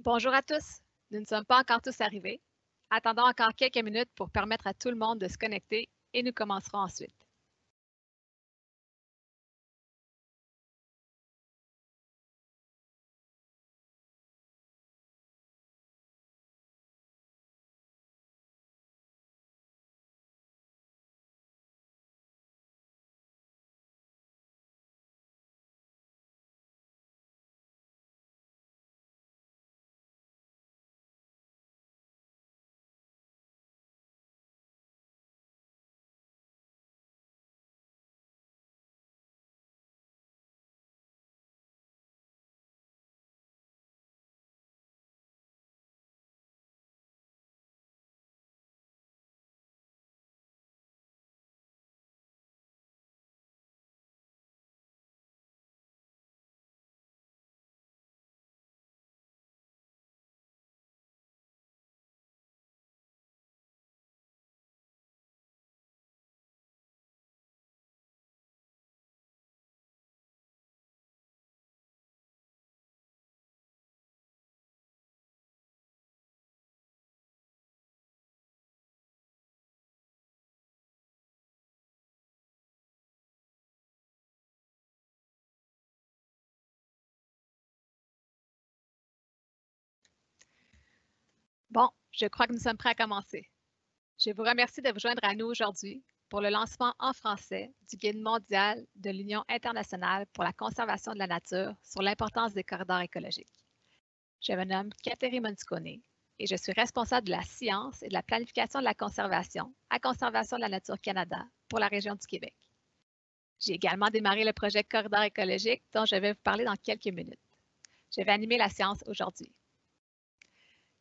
Bonjour à tous. Nous ne sommes pas encore tous arrivés. Attendons encore quelques minutes pour permettre à tout le monde de se connecter et nous commencerons ensuite. Bon, je crois que nous sommes prêts à commencer. Je vous remercie de vous joindre à nous aujourd'hui pour le lancement en français du Guide mondial de l'Union internationale pour la conservation de la nature sur l'importance des corridors écologiques. Je me nomme Catherine Monticone et je suis responsable de la science et de la planification de la conservation à Conservation de la nature Canada pour la région du Québec. J'ai également démarré le projet Corridor écologique dont je vais vous parler dans quelques minutes. Je vais animer la séance aujourd'hui.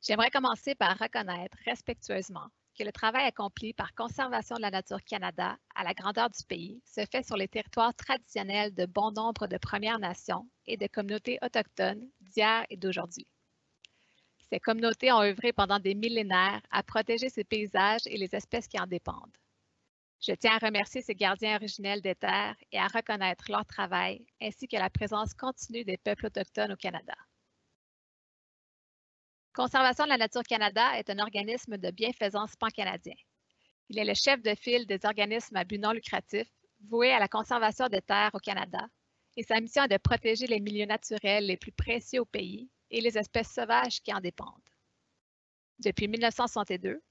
J'aimerais commencer par reconnaître respectueusement que le travail accompli par Conservation de la nature Canada à la grandeur du pays se fait sur les territoires traditionnels de bon nombre de Premières Nations et de communautés autochtones d'hier et d'aujourd'hui. Ces communautés ont œuvré pendant des millénaires à protéger ces paysages et les espèces qui en dépendent. Je tiens à remercier ces gardiens originels des terres et à reconnaître leur travail, ainsi que la présence continue des peuples autochtones au Canada. Conservation de la nature Canada est un organisme de bienfaisance pan-canadien. Il est le chef de file des organismes à but non lucratif voués à la conservation des terres au Canada et sa mission est de protéger les milieux naturels les plus précieux au pays et les espèces sauvages qui en dépendent. Depuis 1962,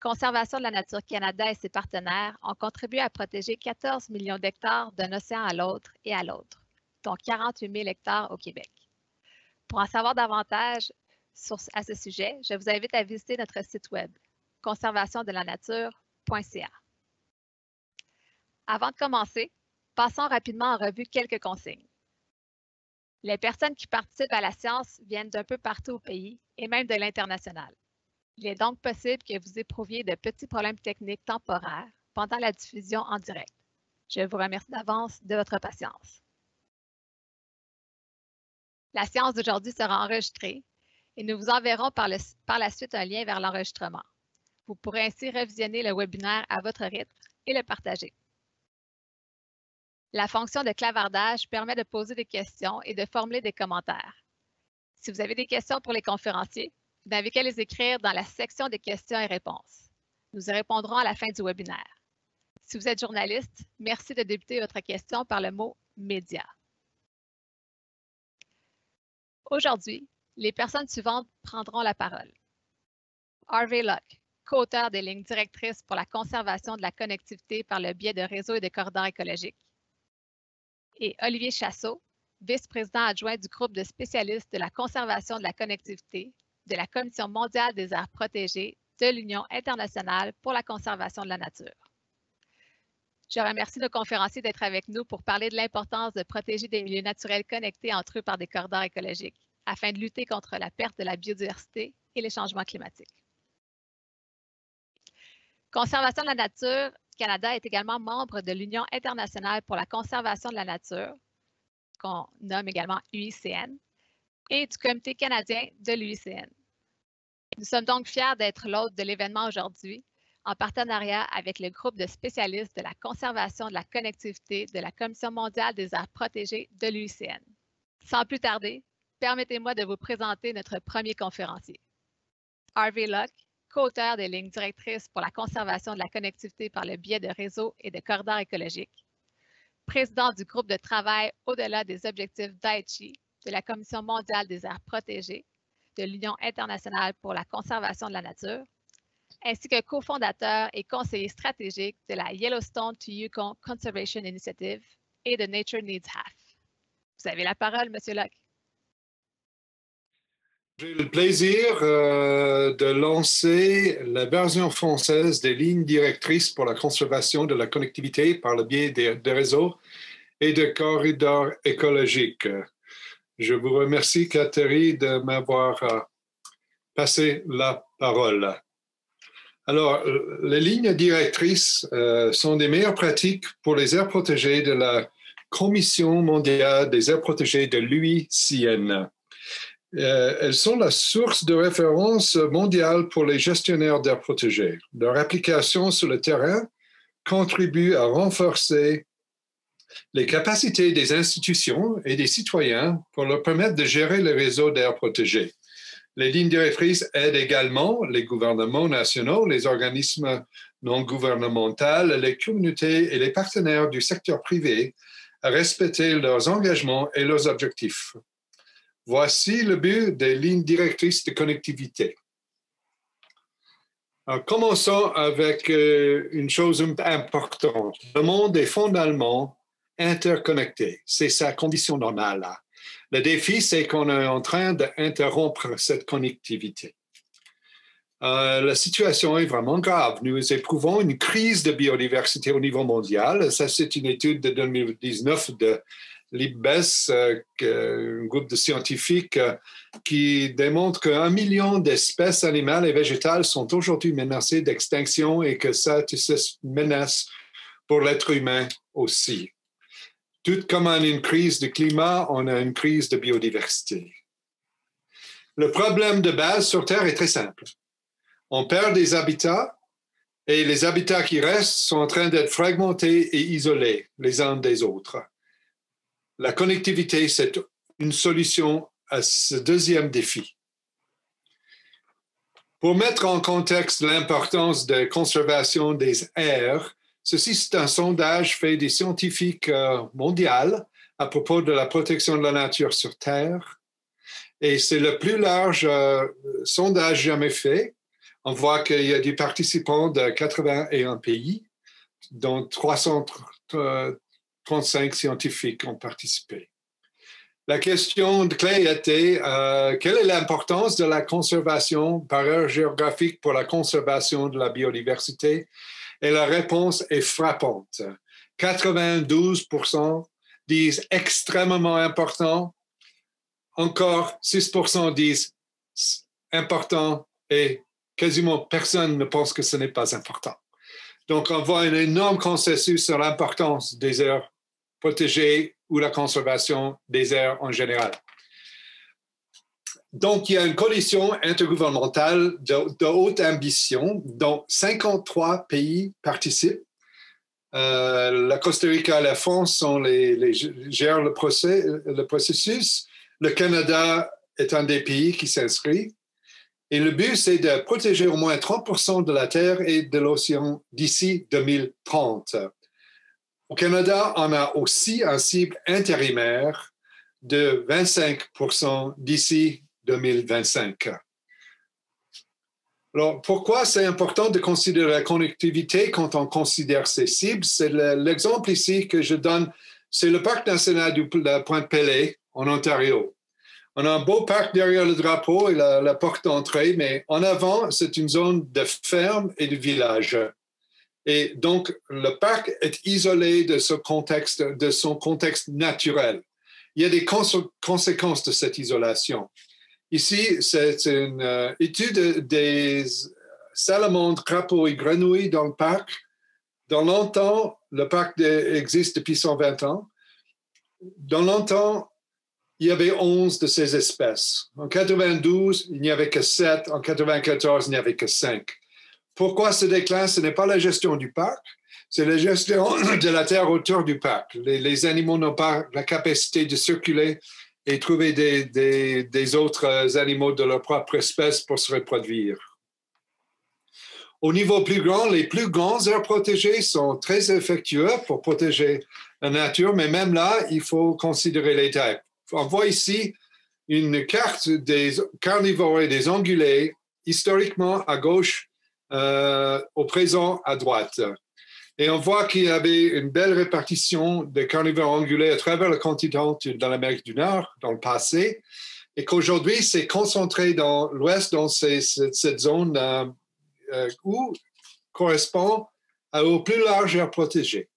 Conservation de la nature Canada et ses partenaires ont contribué à protéger 14 millions d'hectares d'un océan à l'autre et à l'autre, dont 48 000 hectares au Québec. Pour en savoir davantage à ce sujet, je vous invite à visiter notre site web conservationdelanature.ca. Avant de commencer, passons rapidement en revue quelques consignes. Les personnes qui participent à la séance viennent d'un peu partout au pays et même de l'international. Il est donc possible que vous éprouviez de petits problèmes techniques temporaires pendant la diffusion en direct. Je vous remercie d'avance de votre patience. La séance d'aujourd'hui sera enregistrée et nous vous enverrons par la suite un lien vers l'enregistrement. Vous pourrez ainsi revisionner le webinaire à votre rythme et le partager. La fonction de clavardage permet de poser des questions et de formuler des commentaires. Si vous avez des questions pour les conférenciers, vous n'avez qu'à les écrire dans la section des questions et réponses. Nous y répondrons à la fin du webinaire. Si vous êtes journaliste, merci de débuter votre question par le mot « Média ». Aujourd'hui, les personnes suivantes prendront la parole. Harvey Locke, co-auteur des lignes directrices pour la conservation de la connectivité par le biais de réseaux et de corridors écologiques. Et Olivier Chasseau, vice-président adjoint du groupe de spécialistes de la conservation de la connectivité de la Commission mondiale des aires protégées de l'Union internationale pour la conservation de la nature. Je remercie nos conférenciers d'être avec nous pour parler de l'importance de protéger des milieux naturels connectés entre eux par des corridors écologiques afin de lutter contre la perte de la biodiversité et les changements climatiques. Conservation de la nature Canada est également membre de l'Union internationale pour la conservation de la nature, qu'on nomme également UICN, et du Comité canadien de l'UICN. Nous sommes donc fiers d'être l'hôte de l'événement aujourd'hui, en partenariat avec le groupe de spécialistes de la conservation de la connectivité de la Commission mondiale des aires protégées de l'UICN. Sans plus tarder, permettez-moi de vous présenter notre premier conférencier. Harvey Locke, co-auteur des lignes directrices pour la conservation de la connectivité par le biais de réseaux et de corridors écologiques, président du groupe de travail au-delà des objectifs d'Aichi, de la Commission mondiale des aires protégées, de l'Union internationale pour la conservation de la nature, ainsi que cofondateur et conseiller stratégique de la Yellowstone to Yukon Conservation Initiative et de Nature Needs Half. Vous avez la parole, M. Locke. J'ai le plaisir de lancer la version française des lignes directrices pour la conservation de la connectivité par le biais des réseaux et de corridors écologiques. Je vous remercie, Catherine, de m'avoir passé la parole. Alors, les lignes directrices sont des meilleures pratiques pour les aires protégées de la Commission mondiale des aires protégées de l'UICN. Elles sont la source de référence mondiale pour les gestionnaires d'aires protégées. Leur application sur le terrain contribue à renforcer les capacités des institutions et des citoyens pour leur permettre de gérer les réseaux d'aires protégées. Les lignes directrices aident également les gouvernements nationaux, les organismes non gouvernementaux, les communautés et les partenaires du secteur privé à respecter leurs engagements et leurs objectifs. Voici le but des lignes directrices de connectivité. Alors, commençons avec une chose importante. Le monde est fondamentalement interconnecté. C'est sa condition normale. Le défi, c'est qu'on est en train d'interrompre cette connectivité. La situation est vraiment grave. Nous éprouvons une crise de biodiversité au niveau mondial. Ça, c'est une étude de 2019 de l'IPBES, un groupe de scientifiques qui démontre qu'1 million d'espèces animales et végétales sont aujourd'hui menacées d'extinction et que ça, menace pour l'être humain aussi. Tout comme en une crise de climat, on a une crise de biodiversité. Le problème de base sur Terre est très simple. On perd des habitats et les habitats qui restent sont en train d'être fragmentés et isolés les uns des autres. La connectivité, c'est une solution à ce deuxième défi. Pour mettre en contexte l'importance de la conservation des aires, ceci c'est un sondage fait des scientifiques mondiaux à propos de la protection de la nature sur Terre. Et c'est le plus large sondage jamais fait. On voit qu'il y a des participants de 81 pays, dont 335 scientifiques ont participé. La question de clé était quelle est l'importance de la conservation par aire géographique pour la conservation de la biodiversité? Et la réponse est frappante. 92% disent extrêmement important. Encore 6% disent important et quasiment personne ne pense que ce n'est pas important. Donc, on voit un énorme consensus sur l'importance des aires protégées ou la conservation des aires en général. Donc, il y a une coalition intergouvernementale de haute ambition dont 53 pays participent. La Costa Rica et la France gèrent le processus. Le Canada est un des pays qui s'inscrit. Et le but, c'est de protéger au moins 30% de la Terre et de l'océan d'ici 2030. Au Canada, on a aussi un cible intérimaire de 25% d'ici 2025. Alors, pourquoi c'est important de considérer la connectivité quand on considère ces cibles? C'est l'exemple ici que je donne, c'est le parc national de Pointe-Pellet en Ontario. On a un beau parc derrière le drapeau et la porte d'entrée, mais en avant, c'est une zone de ferme et de village. Et donc, le parc est isolé de son contexte naturel. Il y a des conséquences de cette isolation. Ici, c'est une étude des salamandres, crapauds et grenouilles dans le parc. Dans longtemps, le parc existe depuis 120 ans. Dans longtemps, il y avait 11 de ces espèces. En 92, il n'y avait que 7. En 94, il n'y avait que 5. Pourquoi ce déclin? Ce n'est pas la gestion du parc, c'est la gestion de la terre autour du parc. Les animaux n'ont pas la capacité de circuler et trouver des autres animaux de leur propre espèce pour se reproduire. Au niveau plus grand, les plus grandes aires protégées sont très effectueux pour protéger la nature, mais même là, il faut considérer les tailles. On voit ici une carte des carnivores et des ongulés, historiquement à gauche, au présent à droite. Et on voit qu'il y avait une belle répartition des carnivores ongulés à travers le continent de l'Amérique du Nord dans le passé, et qu'aujourd'hui, c'est concentré dans l'Ouest, dans cette zone où correspond aux plus larges aires protégées.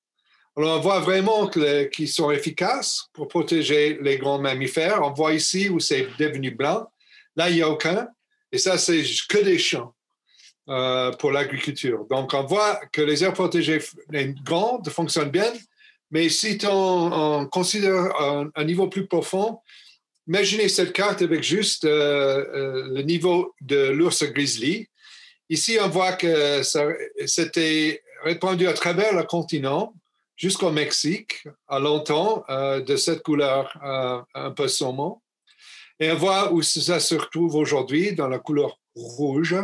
Alors, on voit vraiment qu'ils sont efficaces pour protéger les grands mammifères. On voit ici où c'est devenu blanc. Là, il n'y a aucun. Et ça, c'est que des champs pour l'agriculture. Donc, on voit que les aires protégées grandes fonctionnent bien. Mais si on considère un niveau plus profond, imaginez cette carte avec juste le niveau de l'ours grizzly. Ici, on voit que c'était répandu à travers le continent jusqu'au Mexique, à longtemps, de cette couleur un peu saumon. Et on voit où ça se retrouve aujourd'hui, dans la couleur rouge.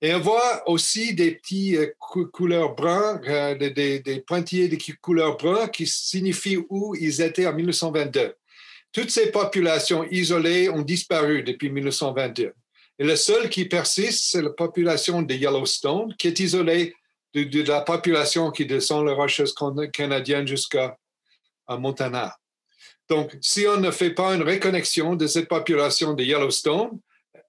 Et on voit aussi des petits couleurs bruns, des pointillés de couleur brun qui signifient où ils étaient en 1922. Toutes ces populations isolées ont disparu depuis 1922. Et le seul qui persiste, c'est la population de Yellowstone, qui est isolée de la population qui descend les rocheuses canadiennes jusqu'à Montana. Donc, si on ne fait pas une reconnexion de cette population de Yellowstone,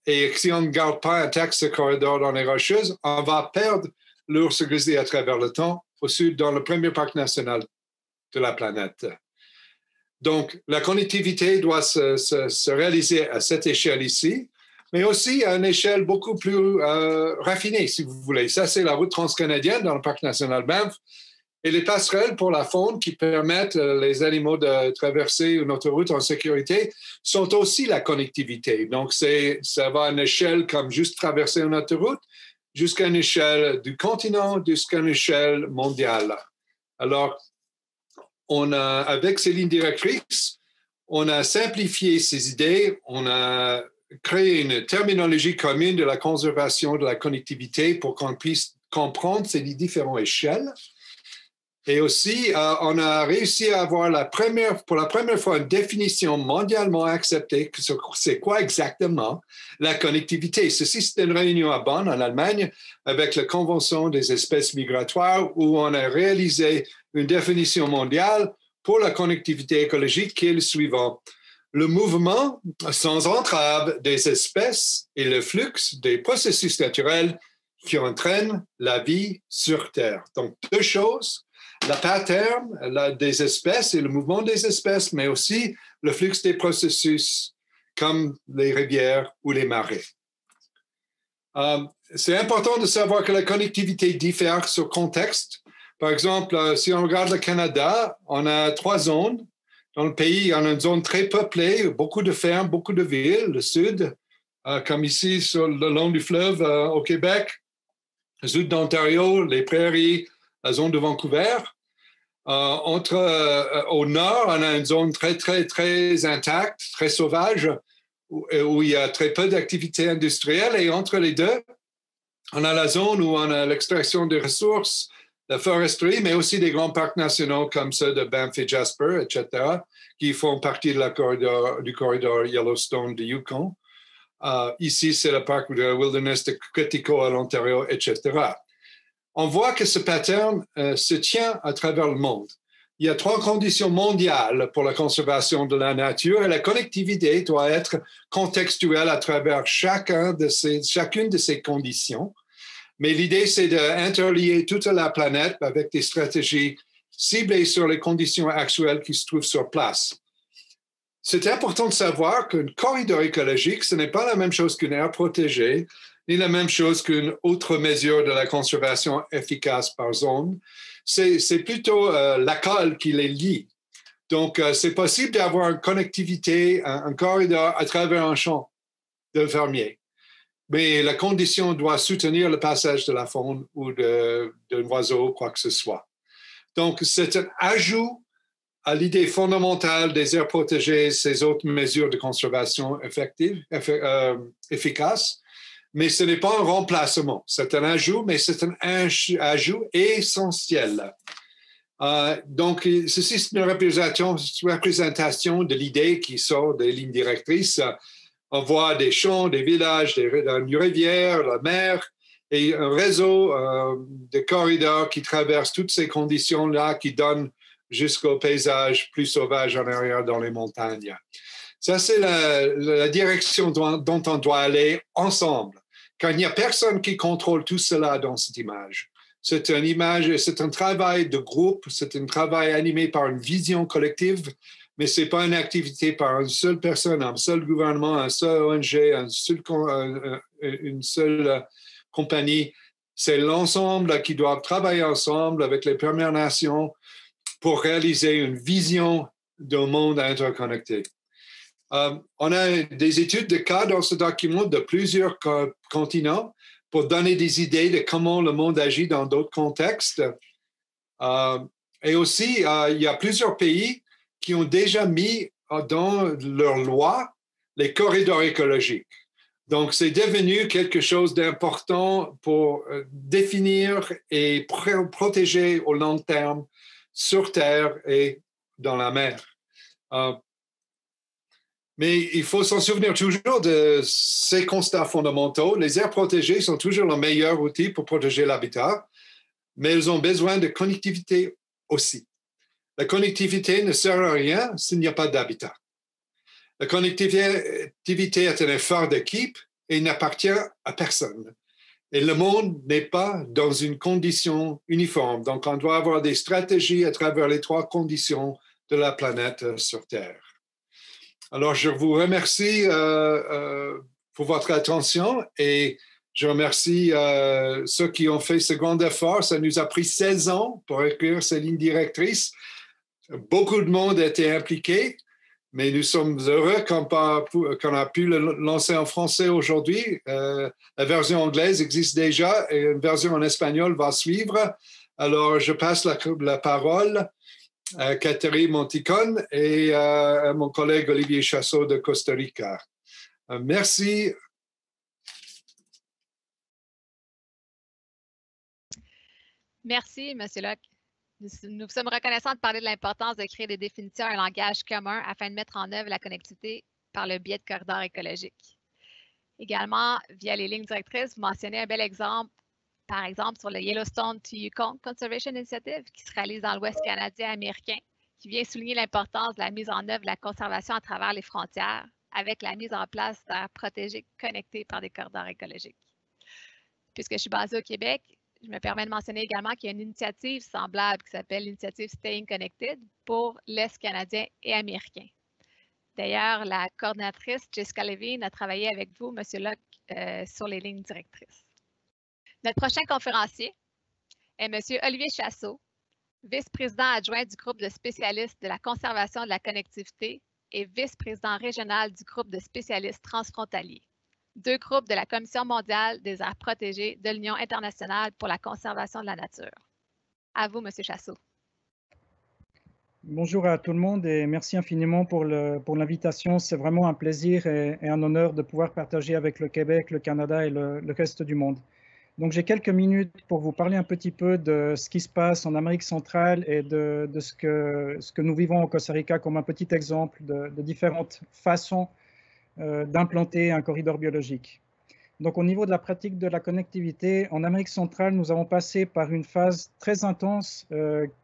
et si on ne garde pas intact ce corridor dans les rocheuses, on va perdre l'ours grizzly à travers le temps, au sud, dans le premier parc national de la planète. Donc, la connectivité doit se réaliser à cette échelle ici, mais aussi à une échelle beaucoup plus raffinée, si vous voulez. Ça, c'est la route transcanadienne dans le parc national Banff, et les passerelles pour la faune qui permettent les animaux de traverser une autoroute en sécurité sont aussi la connectivité. Donc, ça va à une échelle comme juste traverser une autoroute jusqu'à une échelle du continent, jusqu'à une échelle mondiale. Alors, avec ces lignes directrices, on a simplifié ces idées, on a créé une terminologie commune de la conservation de la connectivité pour qu'on puisse comprendre ces différentes échelles. Et aussi, on a réussi à avoir pour la première fois une définition mondialement acceptée. C'est quoi exactement la connectivité? Ceci, c'était une réunion à Bonn, en Allemagne, avec la Convention des espèces migratoires, où on a réalisé une définition mondiale pour la connectivité écologique qui est le suivant. Le mouvement sans entrave des espèces et le flux des processus naturels qui entraînent la vie sur Terre. Donc, deux choses. La pattern des espèces et le mouvement des espèces, mais aussi le flux des processus comme les rivières ou les marais. C'est important de savoir que la connectivité diffère sur contexte. Par exemple, si on regarde le Canada, on a 3 zones. Dans le pays, on a une zone très peuplée, beaucoup de fermes, beaucoup de villes, le sud, comme ici sur le long du fleuve au Québec, le sud d'Ontario, les prairies, la zone de Vancouver. Au nord, on a une zone très, très, très intacte, très sauvage, où il y a très peu d'activité industrielle. Et entre les deux, on a la zone où on a l'extraction des ressources, la foresterie, mais aussi des grands parcs nationaux comme ceux de Banff et Jasper, etc., qui font partie du corridor Yellowstone du Yukon. Ici, c'est le parc de Wilderness de Quetico à l'Ontario, etc. On voit que ce pattern se tient à travers le monde. Il y a 3 conditions mondiales pour la conservation de la nature et la connectivité doit être contextuelle à travers chacune de ces conditions. Mais l'idée, c'est d'interlier toute la planète avec des stratégies ciblées sur les conditions actuelles qui se trouvent sur place. C'est important de savoir qu'un corridor écologique, ce n'est pas la même chose qu'une aire protégée, ni la même chose qu'une autre mesure de la conservation efficace par zone. C'est plutôt la colle qui les lie. Donc, c'est possible d'avoir une connectivité, un corridor à travers un champ de fermier. Mais la condition doit soutenir le passage de la faune ou d'un oiseau, quoi que ce soit. Donc, c'est un ajout à l'idée fondamentale des aires protégées, ces autres mesures de conservation efficaces, mais ce n'est pas un remplacement. C'est un ajout, mais c'est un ajout essentiel. Donc, ceci, c'est une représentation de l'idée qui sort des lignes directrices. On voit des champs, des villages, une rivière, la mer, et un réseau de corridors qui traversent toutes ces conditions-là, qui donnent jusqu'au paysage plus sauvage en arrière dans les montagnes. Ça, c'est la direction dont on doit aller ensemble, car il n'y a personne qui contrôle tout cela dans cette image. C'est une image, c'est un travail de groupe, c'est un travail animé par une vision collective, mais ce n'est pas une activité par une seule personne, un seul gouvernement, un seul ONG, une seule compagnie. C'est l'ensemble qui doit travailler ensemble avec les Premières Nations pour réaliser une vision d'un monde interconnecté. On a des études de cas dans ce document de plusieurs continents pour donner des idées de comment le monde agit dans d'autres contextes. Et aussi, il y a plusieurs pays qui ont déjà mis dans leur loi les corridors écologiques. Donc, c'est devenu quelque chose d'important pour définir et protéger au long terme sur Terre et dans la mer. Mais il faut s'en souvenir toujours de ces constats fondamentaux. Les aires protégées sont toujours le meilleur outil pour protéger l'habitat, mais elles ont besoin de connectivité aussi. La connectivité ne sert à rien s'il n'y a pas d'habitat. La connectivité est un effort d'équipe et n'appartient à personne. Et le monde n'est pas dans une condition uniforme. Donc, on doit avoir des stratégies à travers les trois conditions de la planète sur Terre. Alors, je vous remercie pour votre attention et je remercie ceux qui ont fait ce grand effort. Ça nous a pris 16 ans pour écrire ces lignes directrices. Beaucoup de monde a été impliqué, mais nous sommes heureux qu'on a pu le lancer en français aujourd'hui. La version anglaise existe déjà et une version en espagnol va suivre. Alors, je passe la parole à Catherine Monticone et à mon collègue Olivier Chassot de Costa Rica. Merci. Merci, M. Locke. Nous sommes reconnaissants de parler de l'importance de créer des définitions et un langage commun afin de mettre en œuvre la connectivité par le biais de corridors écologiques. Également, via les lignes directrices, vous mentionnez un bel exemple, par exemple, sur le Yellowstone to Yukon Conservation Initiative qui se réalise dans l'Ouest canadien américain, qui vient souligner l'importance de la mise en œuvre de la conservation à travers les frontières avec la mise en place d'aires protégées connectées par des corridors écologiques. Puisque je suis basée au Québec, je me permets de mentionner également qu'il y a une initiative semblable qui s'appelle l'initiative Staying Connected pour l'Est canadien et américain. D'ailleurs, la coordinatrice Jessica Levine a travaillé avec vous, M. Locke, sur les lignes directrices. Notre prochain conférencier est M. Olivier Chassot, vice-président adjoint du groupe de spécialistes de la conservation de la connectivité et vice-président régional du groupe de spécialistes transfrontaliers, deux groupes de la Commission mondiale des aires protégées de l'Union internationale pour la conservation de la nature. À vous, M. Chassot. Bonjour à tout le monde et merci infiniment pour l'invitation. C'est vraiment un plaisir et un honneur de pouvoir partager avec le Québec, le Canada et le reste du monde. Donc j'ai quelques minutes pour vous parler un petit peu de ce qui se passe en Amérique centrale et de ce que nous vivons au Costa Rica comme un petit exemple de différentes façons d'implanter un corridor biologique. Donc au niveau de la pratique de la connectivité, en Amérique centrale, nous avons passé par une phase très intense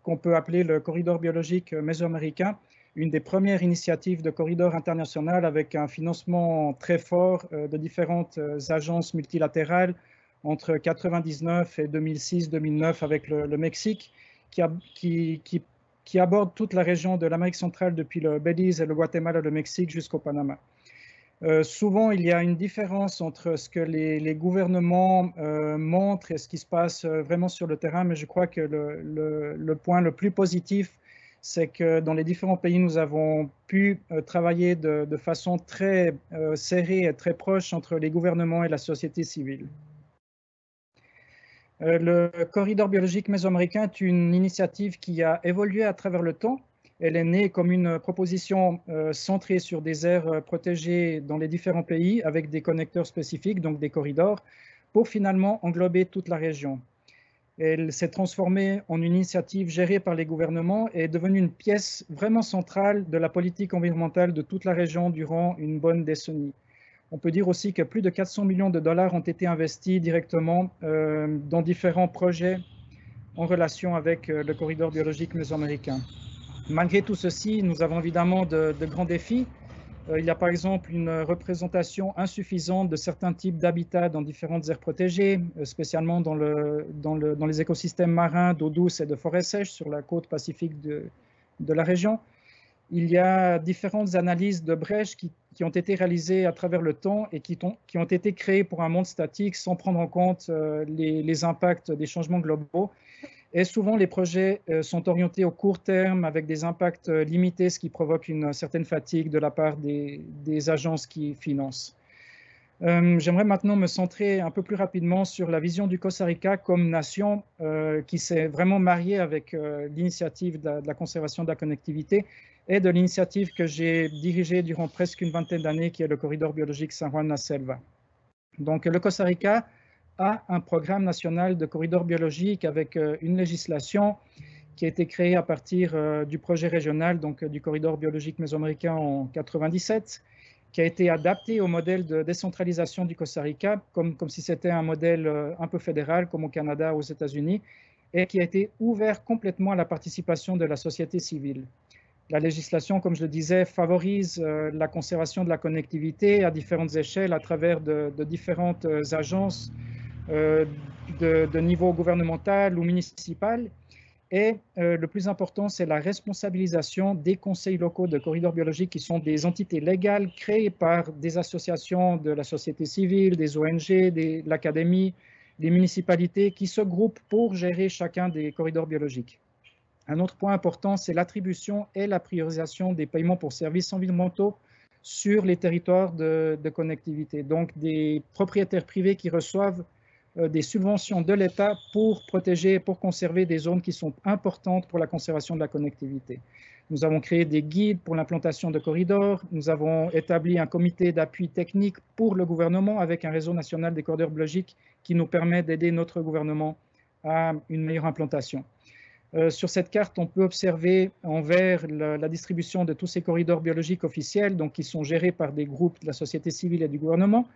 qu'on peut appeler le corridor biologique mésoaméricain, une des premières initiatives de corridor international avec un financement très fort de différentes agences multilatérales entre 1999 et 2006-2009 avec le Mexique, qui aborde toute la région de l'Amérique centrale depuis le Belize et le Guatemala, le Mexique jusqu'au Panama. Souvent, il y a une différence entre ce que les gouvernements montrent et ce qui se passe vraiment sur le terrain, mais je crois que le point le plus positif, c'est que dans les différents pays, nous avons pu travailler de façon très serrée et très proche entre les gouvernements et la société civile. Le corridor biologique mésoaméricain est une initiative qui a évolué à travers le temps Elle est née comme une proposition centrée sur des aires protégées dans les différents pays avec des connecteurs spécifiques, donc des corridors, pour finalement englober toute la région. Elle s'est transformée en une initiative gérée par les gouvernements et est devenue une pièce vraiment centrale de la politique environnementale de toute la région durant une bonne décennie. On peut dire aussi que plus de 400 millions de dollars ont été investis directement dans différents projets en relation avec le corridor biologique mésoaméricain. Malgré tout ceci, nous avons évidemment de grands défis. Il y a par exemple une représentation insuffisante de certains types d'habitats dans différentes aires protégées, spécialement dans les écosystèmes marins d'eau douce et de forêts sèches sur la côte pacifique de la région. Il y a différentes analyses de brèches qui ont été réalisées à travers le temps et qui ont été créées pour un monde statique sans prendre en compte les impacts des changements globaux. Et souvent, les projets sont orientés au court terme avec des impacts limités, ce qui provoque une certaine fatigue de la part des agences qui financent. J'aimerais maintenant me centrer un peu plus rapidement sur la vision du Costa Rica comme nation qui s'est vraiment mariée avec l'initiative de la conservation de la connectivité et de l'initiative que j'ai dirigée durant presque une vingtaine d'années, qui est le corridor biologique San Juan La Selva. Donc, le Costa Rica a un programme national de corridor biologique avec une législation qui a été créée à partir du projet régional, donc du corridor biologique mésoaméricain en 1997, qui a été adapté au modèle de décentralisation du Costa Rica, comme si c'était un modèle un peu fédéral, comme au Canada ou aux États-Unis, et qui a été ouvert complètement à la participation de la société civile. La législation, comme je le disais, favorise la conservation de la connectivité à différentes échelles à travers de différentes agences de niveau gouvernemental ou municipal. Et le plus important, c'est la responsabilisation des conseils locaux de corridors biologiques qui sont des entités légales créées par des associations de la société civile, des ONG, de l'académie, des municipalités qui se groupent pour gérer chacun des corridors biologiques. Un autre point important, c'est l'attribution et la priorisation des paiements pour services environnementaux sur les territoires de connectivité. Donc, des propriétaires privés qui reçoivent des subventions de l'État pour protéger et pour conserver des zones qui sont importantes pour la conservation de la connectivité. Nous avons créé des guides pour l'implantation de corridors. Nous avons établi un comité d'appui technique pour le gouvernement avec un réseau national des corridors biologiques qui nous permet d'aider notre gouvernement à une meilleure implantation. Sur cette carte, on peut observer en vert la distribution de tous ces corridors biologiques officiels, donc qui sont gérés par des groupes de la société civile et du gouvernement,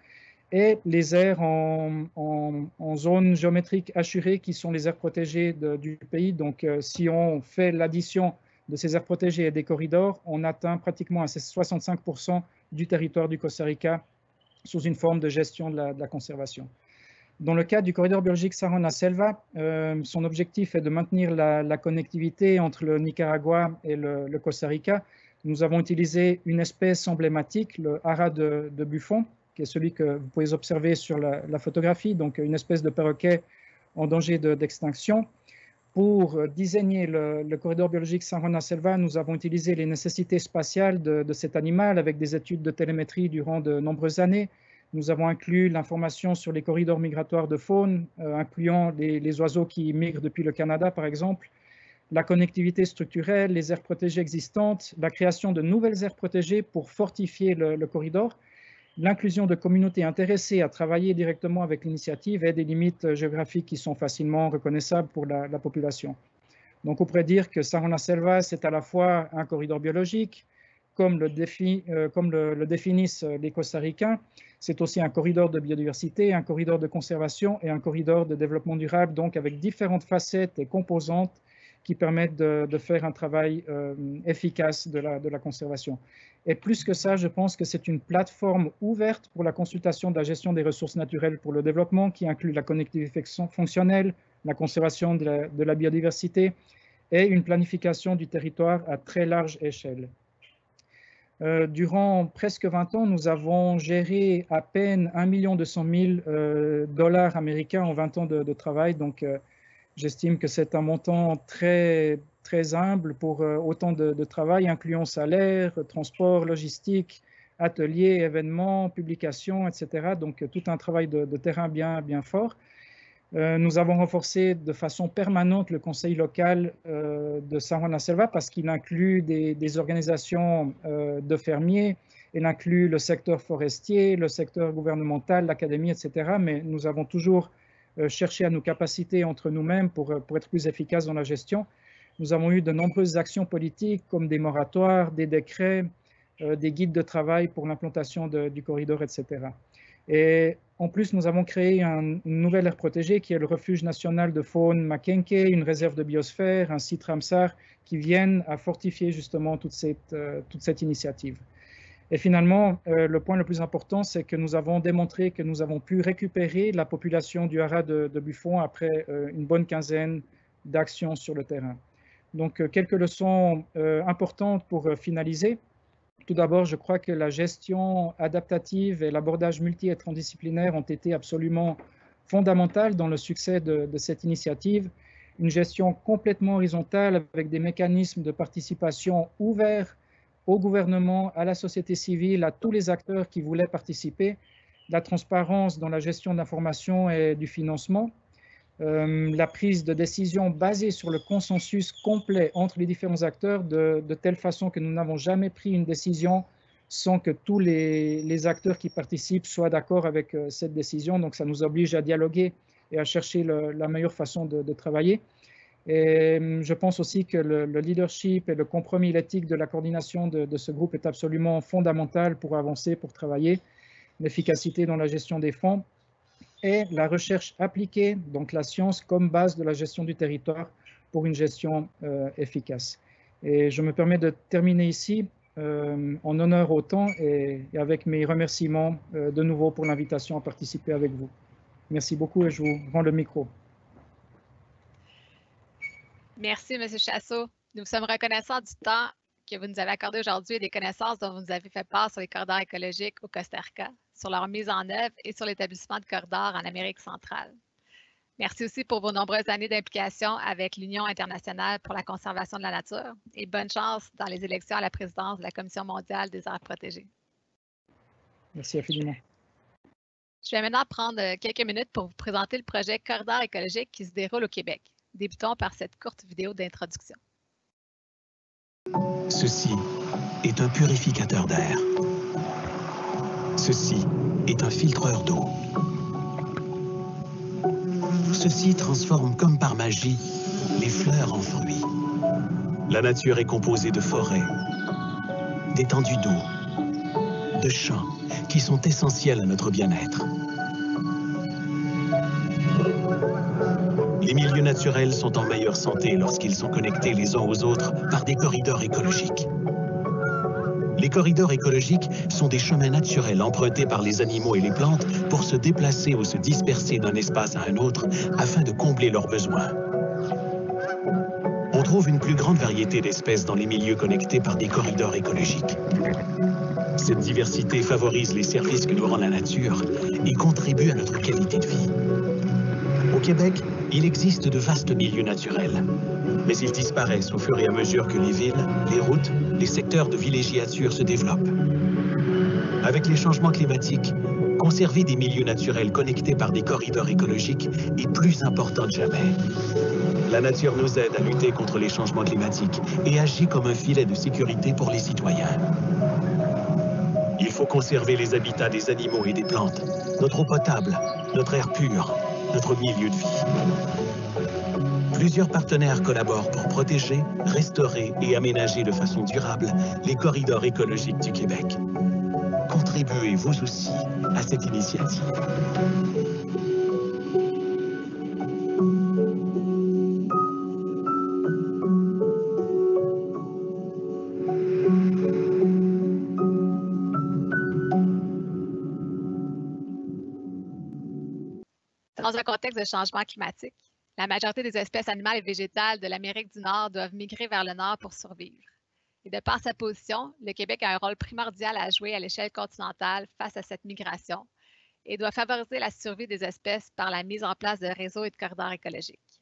et les aires en zone géométrique assurée, qui sont les aires protégées du pays. Donc, si on fait l'addition de ces aires protégées et des corridors, on atteint pratiquement 65% du territoire du Costa Rica sous une forme de gestion de la conservation. Dans le cas du corridor biologique San Juan La Selva, son objectif est de maintenir la connectivité entre le Nicaragua et le Costa Rica. Nous avons utilisé une espèce emblématique, le hara de Buffon, qui est celui que vous pouvez observer sur la photographie, donc une espèce de perroquet en danger d'extinction. Pour désigner le corridor biologique San Juan La Selva, nous avons utilisé les nécessités spatiales de cet animal avec des études de télémétrie durant de nombreuses années. Nous avons inclus l'information sur les corridors migratoires de faune, incluant les oiseaux qui migrent depuis le Canada, par exemple, la connectivité structurelle, les aires protégées existantes, la création de nouvelles aires protégées pour fortifier le corridor, l'inclusion de communautés intéressées à travailler directement avec l'initiative et des limites géographiques qui sont facilement reconnaissables pour la population. Donc, on pourrait dire que San Juan La Selva, c'est à la fois un corridor biologique, comme le définissent les Costaricains. C'est aussi un corridor de biodiversité, un corridor de conservation et un corridor de développement durable, donc avec différentes facettes et composantes qui permettent de faire un travail efficace de la conservation. Et plus que ça, je pense que c'est une plateforme ouverte pour la consultation de la gestion des ressources naturelles pour le développement, qui inclut la connectivité fonctionnelle, la conservation de la biodiversité et une planification du territoire à très large échelle. Durant presque 20 ans, nous avons géré à peine 1 200 000 dollars américains en 20 ans de travail. Donc, j'estime que c'est un montant très, très humble pour autant de travail, incluant salaire, transport, logistique, ateliers, événements, publications, etc. Donc, tout un travail de terrain bien fort. Nous avons renforcé de façon permanente le conseil local de San Juan de la Selva parce qu'il inclut des organisations de fermiers, il inclut le secteur forestier, le secteur gouvernemental, l'académie, etc. Mais nous avons toujours cherché à nous capaciter entre nous-mêmes pour être plus efficaces dans la gestion. Nous avons eu de nombreuses actions politiques comme des moratoires, des décrets, des guides de travail pour l'implantation du corridor, etc. Et en plus, nous avons créé une nouvelle aire protégée qui est le refuge national de faune Mackenke, une réserve de biosphère, un site Ramsar, qui viennent à fortifier justement toute cette initiative. Et finalement, le point le plus important, c'est que nous avons démontré que nous avons pu récupérer la population du haras de Buffon après une bonne quinzaine d'actions sur le terrain. Donc, quelques leçons importantes pour finaliser. Tout d'abord, je crois que la gestion adaptative et l'abordage multi- et transdisciplinaire ont été absolument fondamentaux dans le succès de cette initiative. Une gestion complètement horizontale avec des mécanismes de participation ouverts au gouvernement, à la société civile, à tous les acteurs qui voulaient participer, la transparence dans la gestion de l'information et du financement, la prise de décision basée sur le consensus complet entre les différents acteurs de telle façon que nous n'avons jamais pris une décision sans que tous les acteurs qui participent soient d'accord avec cette décision. Donc ça nous oblige à dialoguer et à chercher la meilleure façon de travailler. Et je pense aussi que le leadership et le compromis éthique de la coordination de ce groupe est absolument fondamental pour avancer, pour travailler, l'efficacité dans la gestion des fonds et la recherche appliquée, donc la science comme base de la gestion du territoire pour une gestion efficace. Et je me permets de terminer ici en honneur au temps et avec mes remerciements de nouveau pour l'invitation à participer avec vous. Merci beaucoup et je vous rends le micro. Merci, M. Chassot. Nous sommes reconnaissants du temps que vous nous avez accordé aujourd'hui et des connaissances dont vous nous avez fait part sur les corridors écologiques au Costa Rica, sur leur mise en œuvre et sur l'établissement de corridors en Amérique centrale. Merci aussi pour vos nombreuses années d'implication avec l'Union internationale pour la conservation de la nature et bonne chance dans les élections à la présidence de la Commission mondiale des aires protégées. Merci infiniment. Je vais maintenant prendre quelques minutes pour vous présenter le projet Corridor écologique qui se déroule au Québec. Débutons par cette courte vidéo d'introduction. Ceci est un purificateur d'air. Ceci est un filtreur d'eau. Ceci transforme comme par magie les fleurs en fruits. La nature est composée de forêts, d'étendues d'eau, de champs qui sont essentiels à notre bien-être. Les milieux naturels sont en meilleure santé lorsqu'ils sont connectés les uns aux autres par des corridors écologiques. Les corridors écologiques sont des chemins naturels empruntés par les animaux et les plantes pour se déplacer ou se disperser d'un espace à un autre afin de combler leurs besoins. On trouve une plus grande variété d'espèces dans les milieux connectés par des corridors écologiques. Cette diversité favorise les services que nous rend la nature et contribue à notre qualité de vie. Au Québec, il existe de vastes milieux naturels, mais ils disparaissent au fur et à mesure que les villes, les routes, les secteurs de villégiature se développent. Avec les changements climatiques, conserver des milieux naturels connectés par des corridors écologiques est plus important que jamais. La nature nous aide à lutter contre les changements climatiques et agit comme un filet de sécurité pour les citoyens. Il faut conserver les habitats des animaux et des plantes, notre eau potable, notre air pur, notre milieu de vie. Plusieurs partenaires collaborent pour protéger, restaurer et aménager de façon durable les corridors écologiques du Québec. Contribuez vous aussi à cette initiative. Dans un contexte de changement climatique, la majorité des espèces animales et végétales de l'Amérique du Nord doivent migrer vers le nord pour survivre. Et de par sa position, le Québec a un rôle primordial à jouer à l'échelle continentale face à cette migration et doit favoriser la survie des espèces par la mise en place de réseaux et de corridors écologiques.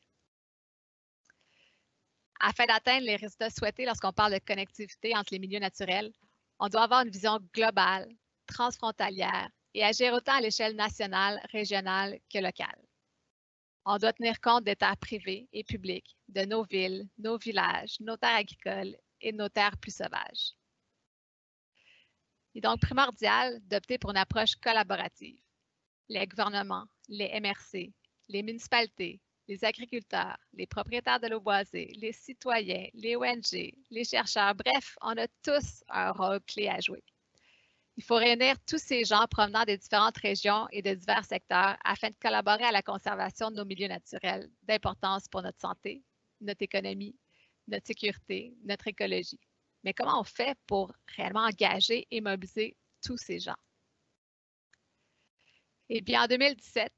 Afin d'atteindre les résultats souhaités lorsqu'on parle de connectivité entre les milieux naturels, on doit avoir une vision globale, transfrontalière et agir autant à l'échelle nationale, régionale que locale. On doit tenir compte des terres privées et publiques, de nos villes, nos villages, nos terres agricoles et nos terres plus sauvages. Il est donc primordial d'opter pour une approche collaborative. Les gouvernements, les MRC, les municipalités, les agriculteurs, les propriétaires de l'eau boisée, les citoyens, les ONG, les chercheurs, bref, on a tous un rôle clé à jouer. Il faut réunir tous ces gens provenant des différentes régions et de divers secteurs afin de collaborer à la conservation de nos milieux naturels d'importance pour notre santé, notre économie, notre sécurité, notre écologie. Mais comment on fait pour réellement engager et mobiliser tous ces gens? Eh bien, en 2017,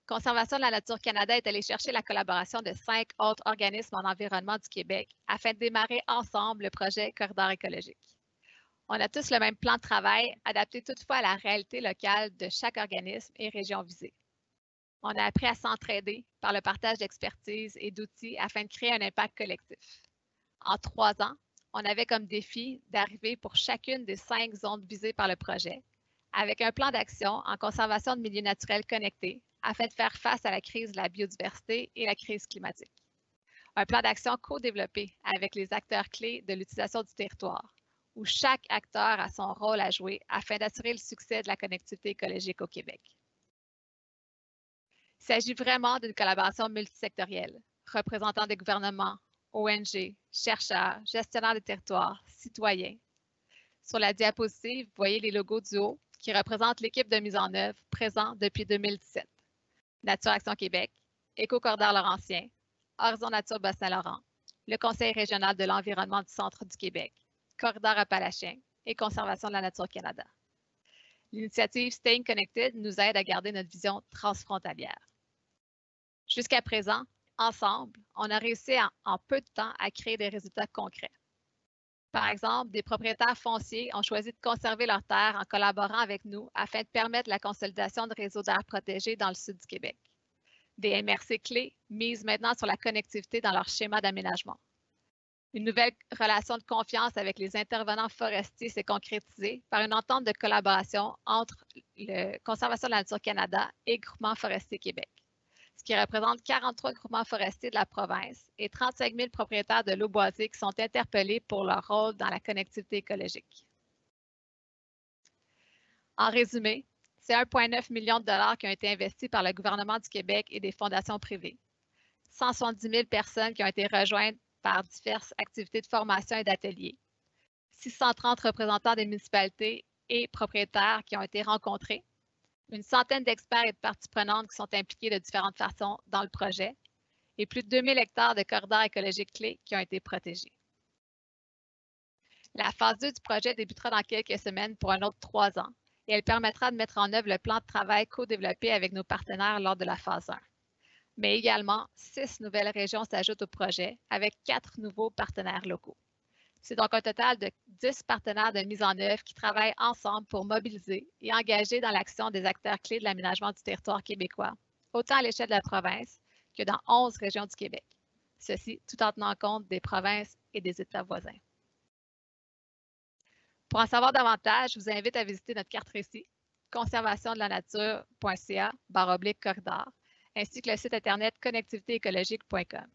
Conservation de la Nature Canada est allé chercher la collaboration de 5 autres organismes en environnement du Québec afin de démarrer ensemble le projet Corridor écologique. On a tous le même plan de travail, adapté toutefois à la réalité locale de chaque organisme et région visée. On a appris à s'entraider par le partage d'expertise et d'outils afin de créer un impact collectif. En 3 ans, on avait comme défi d'arriver pour chacune des 5 zones visées par le projet, avec un plan d'action en conservation de milieux naturels connectés afin de faire face à la crise de la biodiversité et la crise climatique. Un plan d'action co-développé avec les acteurs clés de l'utilisation du territoire, où chaque acteur a son rôle à jouer afin d'assurer le succès de la connectivité écologique au Québec. Il s'agit vraiment d'une collaboration multisectorielle, représentant des gouvernements, ONG, chercheurs, gestionnaires de territoires, citoyens. Sur la diapositive, vous voyez les logos du haut qui représentent l'équipe de mise en œuvre présente depuis 2017. Nature Action Québec, Éco-Corridor Laurentien, Horizon Nature Bas-Saint-Laurent, le Conseil régional de l'environnement du Centre du Québec, Corridor Appalachien et Conservation de la Nature Canada. L'initiative Staying Connected nous aide à garder notre vision transfrontalière. Jusqu'à présent, ensemble, on a réussi en peu de temps à créer des résultats concrets. Par exemple, des propriétaires fonciers ont choisi de conserver leurs terres en collaborant avec nous afin de permettre la consolidation de réseaux d'aires protégés dans le sud du Québec. Des MRC clés misent maintenant sur la connectivité dans leur schéma d'aménagement. Une nouvelle relation de confiance avec les intervenants forestiers s'est concrétisée par une entente de collaboration entre le Conservation de la Nature Canada et Groupement forestier Québec, ce qui représente 43 groupements forestiers de la province et 35 000 propriétaires de l'eau boisée qui sont interpellés pour leur rôle dans la connectivité écologique. En résumé, c'est 1,9 million de dollars qui ont été investis par le gouvernement du Québec et des fondations privées, 170 000 personnes qui ont été rejointes par diverses activités de formation et d'ateliers, 630 représentants des municipalités et propriétaires qui ont été rencontrés, une centaine d'experts et de parties prenantes qui sont impliqués de différentes façons dans le projet et plus de 2000 hectares de corridors écologiques clés qui ont été protégés. La phase 2 du projet débutera dans quelques semaines pour un autre 3 ans et elle permettra de mettre en œuvre le plan de travail co-développé avec nos partenaires lors de la phase 1. Mais également, 6 nouvelles régions s'ajoutent au projet avec 4 nouveaux partenaires locaux. C'est donc un total de 10 partenaires de mise en œuvre qui travaillent ensemble pour mobiliser et engager dans l'action des acteurs clés de l'aménagement du territoire québécois, autant à l'échelle de la province que dans 11 régions du Québec. Ceci tout en tenant compte des provinces et des États voisins. Pour en savoir davantage, je vous invite à visiter notre carte récit, conservationdelanature.ca/corridor, ainsi que le site internet connectivitéécologique.com.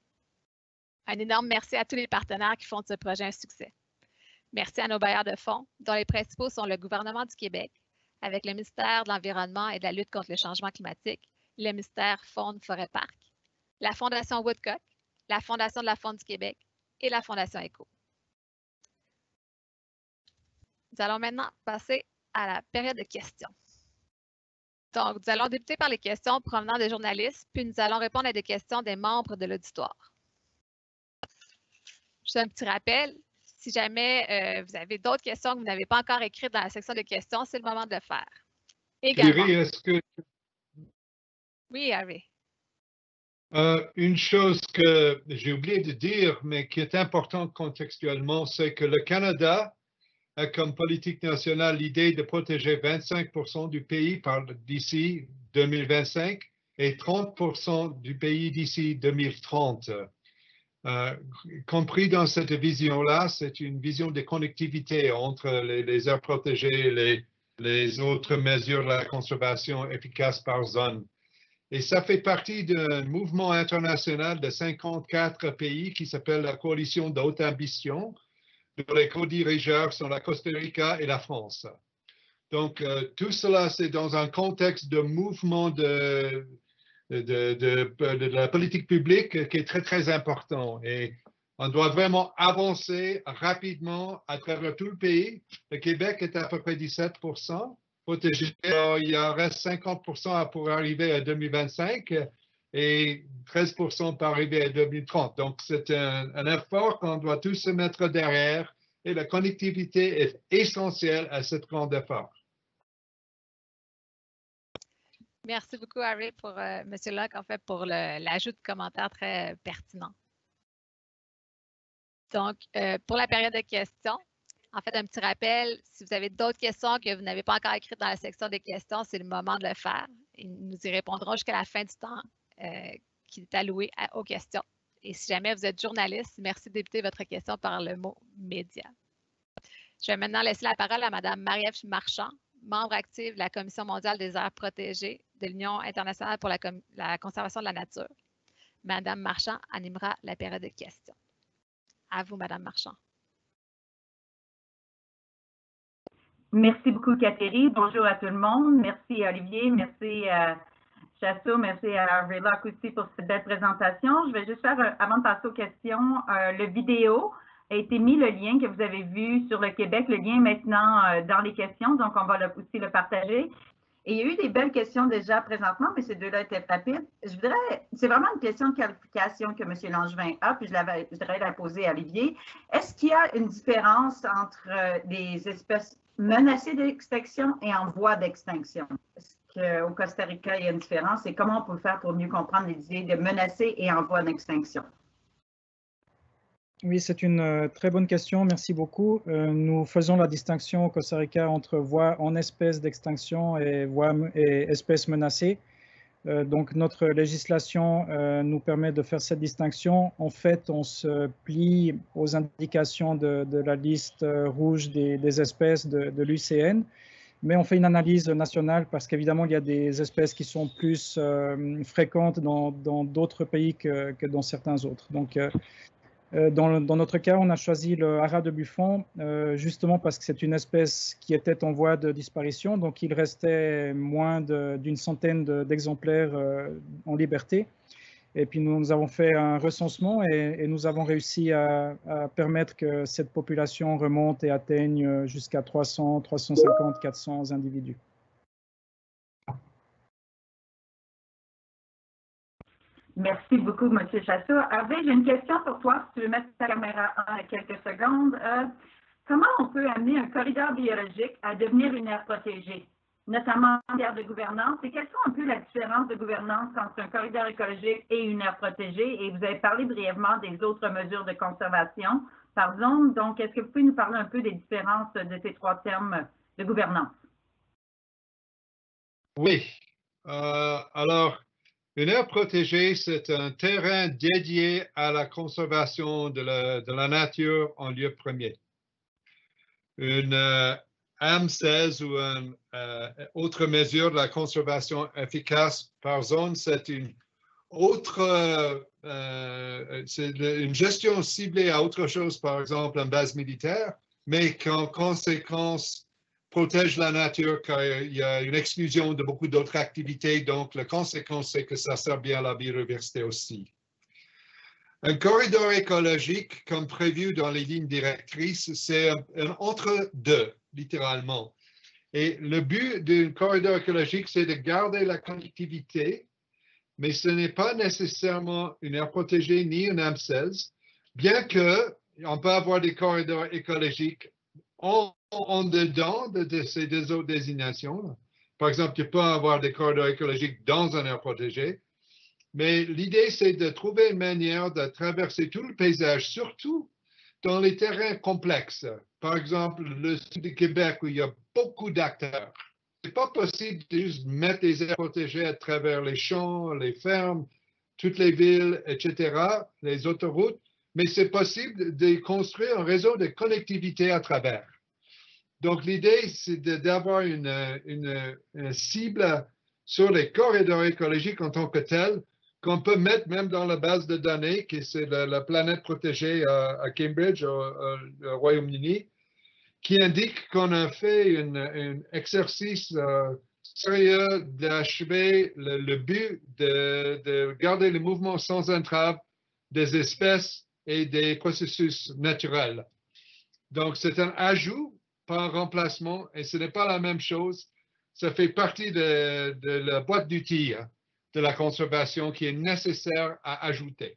Un énorme merci à tous les partenaires qui font de ce projet un succès. Merci à nos bailleurs de fonds, dont les principaux sont le gouvernement du Québec, avec le ministère de l'Environnement et de la lutte contre le changement climatique, le ministère Faune, Forêt, Parc, la Fondation Woodcock, la Fondation de la Faune du Québec et la Fondation ECHO. Nous allons maintenant passer à la période de questions. Donc, nous allons débuter par les questions provenant des journalistes, puis nous allons répondre à des questions des membres de l'auditoire. Juste un petit rappel, si jamais vous avez d'autres questions que vous n'avez pas encore écrites dans la section de questions, c'est le moment de le faire. Également. Thierry, est-ce que... Oui, Harvey. Une chose que j'ai oublié de dire, mais qui est importante contextuellement, c'est que le Canada a comme politique nationale l'idée de protéger 25% du pays d'ici 2025 et 30% du pays d'ici 2030. Compris dans cette vision-là, c'est une vision de connectivité entre les aires protégées et les autres mesures de la conservation efficaces par zone. Et ça fait partie d'un mouvement international de 54 pays qui s'appelle la Coalition de haute ambition, dont les co-dirigeurs sont la Costa Rica et la France. Donc, tout cela, c'est dans un contexte de mouvement de la politique publique qui est très, très important. Et on doit vraiment avancer rapidement à travers tout le pays. Le Québec est à peu près 17% protégé. Alors, il en reste 50% pour arriver à 2025 et 13% pour arriver à 2030. Donc, c'est un effort qu'on doit tous se mettre derrière et la connectivité est essentielle à ce grand effort. Merci beaucoup, Harry, pour M. Locke, en fait, pour l'ajout de commentaires très pertinents. Donc, pour la période de questions, en fait, un petit rappel, si vous avez d'autres questions que vous n'avez pas encore écrites dans la section des questions, c'est le moment de le faire. Et nous y répondrons jusqu'à la fin du temps qui est alloué aux questions. Et si jamais vous êtes journaliste, merci de débuter votre question par le mot « média ». Je vais maintenant laisser la parole à Mme Marie-Ève Marchand, membre active de la Commission mondiale des aires protégées de l'Union internationale pour la conservation de la nature. Mme Marchand animera la période de questions. À vous, Mme Marchand. Merci beaucoup, Catherine. Bonjour à tout le monde. Merci, Olivier. Merci, Chassot. Merci à Harvey Locke aussi pour cette belle présentation. Je vais juste faire, avant de passer aux questions, le vidéo a été mis, le lien que vous avez vu sur le Québec. Le lien est maintenant dans les questions, donc on va aussi le partager. Et il y a eu des belles questions déjà présentement, mais ces deux-là étaient rapides. Je voudrais, c'est vraiment une question de qualification que M. Langevin a, puis je voudrais la poser à Olivier. Est-ce qu'il y a une différence entre des espèces menacées d'extinction et en voie d'extinction? Est-ce qu'au Costa Rica, il y a une différence? Et comment on peut faire pour mieux comprendre les idées de menacées et en voie d'extinction? Oui, c'est une très bonne question. Merci beaucoup. Nous faisons la distinction au Costa Rica entre voies en espèces d'extinction et espèces menacées. Donc, notre législation nous permet de faire cette distinction. En fait, on se plie aux indications de la liste rouge des espèces de l'UICN, mais on fait une analyse nationale parce qu'évidemment, il y a des espèces qui sont plus fréquentes dans d'autres pays que dans certains autres. Donc, dans notre cas, on a choisi le hara de Buffon justement parce que c'est une espèce qui était en voie de disparition, donc il restait moins d'une centaine d'exemplaires en liberté. Et puis nous avons fait un recensement et nous avons réussi à permettre que cette population remonte et atteigne jusqu'à 300, 350, 400 individus. Merci beaucoup, M. Chassot. Hervé, j'ai une question pour toi. Si tu veux mettre ta caméra en quelques secondes. Comment on peut amener un corridor biologique à devenir une aire protégée, notamment en termes de gouvernance? Et quelles sont un peu la différence de gouvernance entre un corridor écologique et une aire protégée? Et vous avez parlé brièvement des autres mesures de conservation par zone. Donc, est-ce que vous pouvez nous parler un peu des différences de ces trois termes de gouvernance? Oui. Alors, une aire protégée, c'est un terrain dédié à la conservation de la nature en lieu premier. Une AM16 ou une autre mesure de la conservation efficace par zone, c'est une une gestion ciblée à autre chose, par exemple une base militaire, mais qui en conséquence protège la nature car il y a une exclusion de beaucoup d'autres activités. Donc, la conséquence, c'est que ça sert bien à la biodiversité aussi. Un corridor écologique, comme prévu dans les lignes directrices, c'est un entre-deux, littéralement. Et le but d'un corridor écologique, c'est de garder la connectivité, mais ce n'est pas nécessairement une aire protégée ni une AM16, bien qu'on peut avoir des corridors écologiques en dedans de ces deux autres désignations. Par exemple, tu peux avoir des corridors écologiques dans une aire protégée, mais l'idée, c'est de trouver une manière de traverser tout le paysage, surtout dans les terrains complexes. Par exemple, le sud du Québec, où il y a beaucoup d'acteurs. Ce n'est pas possible de juste mettre des aires protégées à travers les champs, les fermes, toutes les villes, etc., les autoroutes, mais c'est possible de construire un réseau de connectivité à travers. Donc, l'idée, c'est d'avoir une cible sur les corridors écologiques en tant que tels, qu'on peut mettre même dans la base de données, qui c'est la planète protégée à Cambridge, au Royaume-Uni, qui indique qu'on a fait un exercice sérieux d'achever le but de garder le mouvement sans entrave des espèces et des processus naturels. Donc, c'est un ajout, pas un remplacement, et ce n'est pas la même chose. Ça fait partie de la boîte d'outils de la conservation qui est nécessaire à ajouter.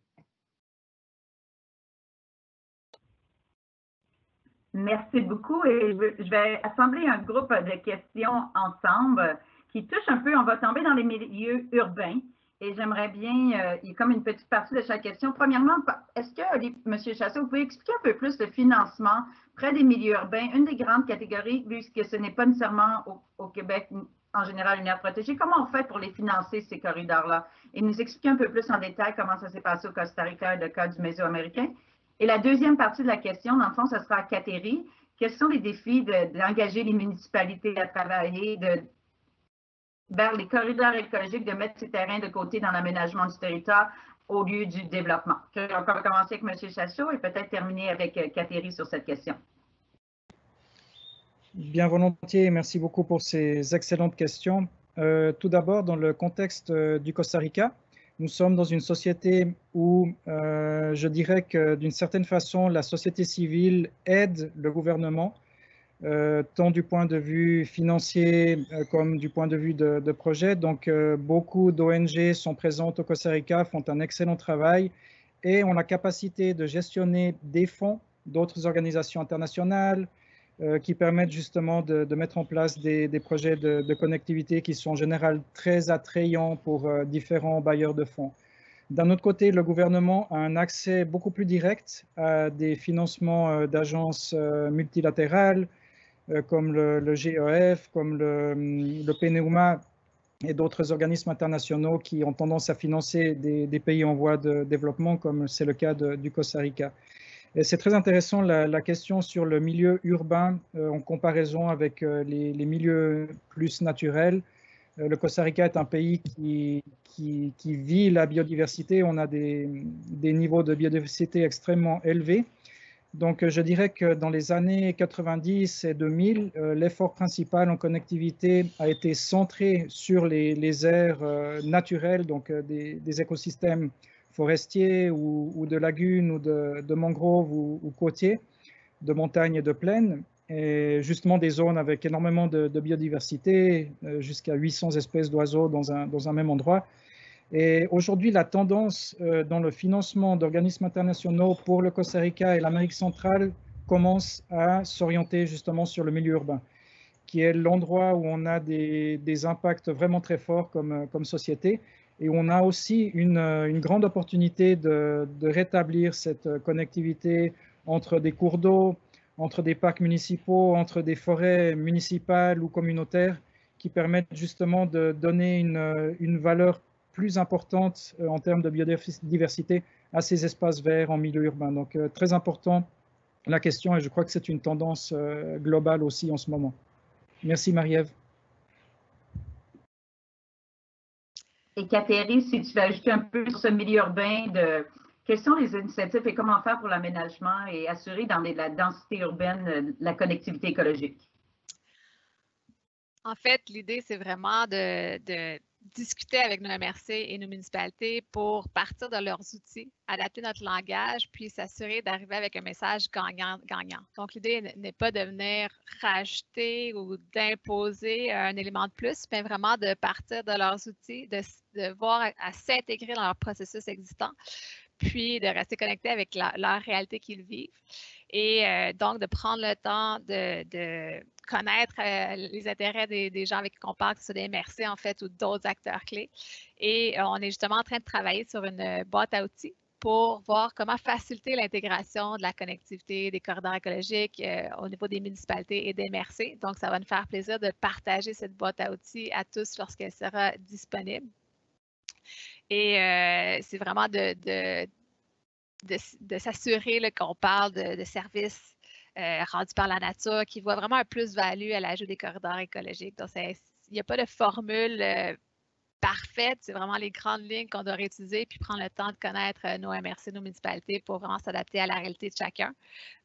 Merci beaucoup. Et je vais assembler un groupe de questions ensemble qui touchent un peu, on va tomber dans les milieux urbains. Et j'aimerais bien, il y a comme une petite partie de chaque question. Premièrement, est-ce que, M. Chasseau, vous pouvez expliquer un peu plus le financement près des milieux urbains, une des grandes catégories, puisque ce n'est pas nécessairement au Québec en général une aire protégée. Comment on fait pour les financer, ces corridors-là? Et nous expliquer un peu plus en détail comment ça s'est passé au Costa Rica et le cas du Mésoaméricain. Et la deuxième partie de la question, dans le fond, ce sera à Cateri. Quels sont les défis d'engager les municipalités à travailler vers les corridors écologiques, de mettre ces terrains de côté dans l'aménagement du territoire au lieu du développement? On va commencer avec M. Chasseau et peut-être terminer avec Cateri sur cette question. Bien volontiers, merci beaucoup pour ces excellentes questions. Tout d'abord, dans le contexte du Costa Rica, nous sommes dans une société où je dirais que d'une certaine façon, la société civile aide le gouvernement, tant du point de vue financier comme du point de vue de projet. Donc, beaucoup d'ONG sont présentes au Costa Rica, font un excellent travail et ont la capacité de gestionner des fonds d'autres organisations internationales, qui permettent justement de mettre en place des projets de connectivité qui sont en général très attrayants pour différents bailleurs de fonds. D'un autre côté, le gouvernement a un accès beaucoup plus direct à des financements d'agences multilatérales comme le GEF, comme le PNUMA et d'autres organismes internationaux qui ont tendance à financer des pays en voie de développement, comme c'est le cas du Costa Rica. C'est très intéressant la question sur le milieu urbain en comparaison avec les milieux plus naturels. Le Costa Rica est un pays qui vit la biodiversité. On a des niveaux de biodiversité extrêmement élevés. Donc, je dirais que dans les années 90 et 2000, l'effort principal en connectivité a été centré sur les aires naturelles, donc des écosystèmes forestiers ou de lagunes ou de mangroves ou côtiers, de montagnes et de plaines, et justement des zones avec énormément de biodiversité, jusqu'à 800 espèces d'oiseaux dans un même endroit. Et aujourd'hui, la tendance dans le financement d'organismes internationaux pour le Costa Rica et l'Amérique centrale commence à s'orienter justement sur le milieu urbain, qui est l'endroit où on a des impacts vraiment très forts comme société. Et on a aussi une grande opportunité de rétablir cette connectivité entre des cours d'eau, entre des parcs municipaux, entre des forêts municipales ou communautaires, qui permettent justement de donner une valeur plus importante en termes de biodiversité à ces espaces verts en milieu urbain. Donc, très important la question, et je crois que c'est une tendance globale aussi en ce moment. Merci Marie-Ève. Et Cateri, si tu veux ajouter un peu sur ce milieu urbain, quelles sont les initiatives et comment faire pour l'aménagement et assurer dans la densité urbaine la connectivité écologique? En fait, l'idée, c'est vraiment de discuter avec nos MRC et nos municipalités pour partir de leurs outils, adapter notre langage, puis s'assurer d'arriver avec un message gagnant-gagnant. Donc, l'idée n'est pas de venir rajouter ou d'imposer un élément de plus, mais vraiment de partir de leurs outils, de voir à s'intégrer dans leur processus existant, puis de rester connecté avec leur réalité qu'ils vivent. Et donc, de prendre le temps de connaître les intérêts des gens avec qui on parle, que ce soit des MRC en fait ou d'autres acteurs clés. Et on est justement en train de travailler sur une boîte à outils pour voir comment faciliter l'intégration de la connectivité des corridors écologiques au niveau des municipalités et des MRC. Donc, ça va nous faire plaisir de partager cette boîte à outils à tous lorsqu'elle sera disponible. Et c'est vraiment de s'assurer qu'on parle de services rendus par la nature qui voient vraiment un plus-value à l'ajout des corridors écologiques. Donc, il n'y a pas de formule parfaite. C'est vraiment les grandes lignes qu'on doit réutiliser puis prendre le temps de connaître nos MRC, nos municipalités pour vraiment s'adapter à la réalité de chacun.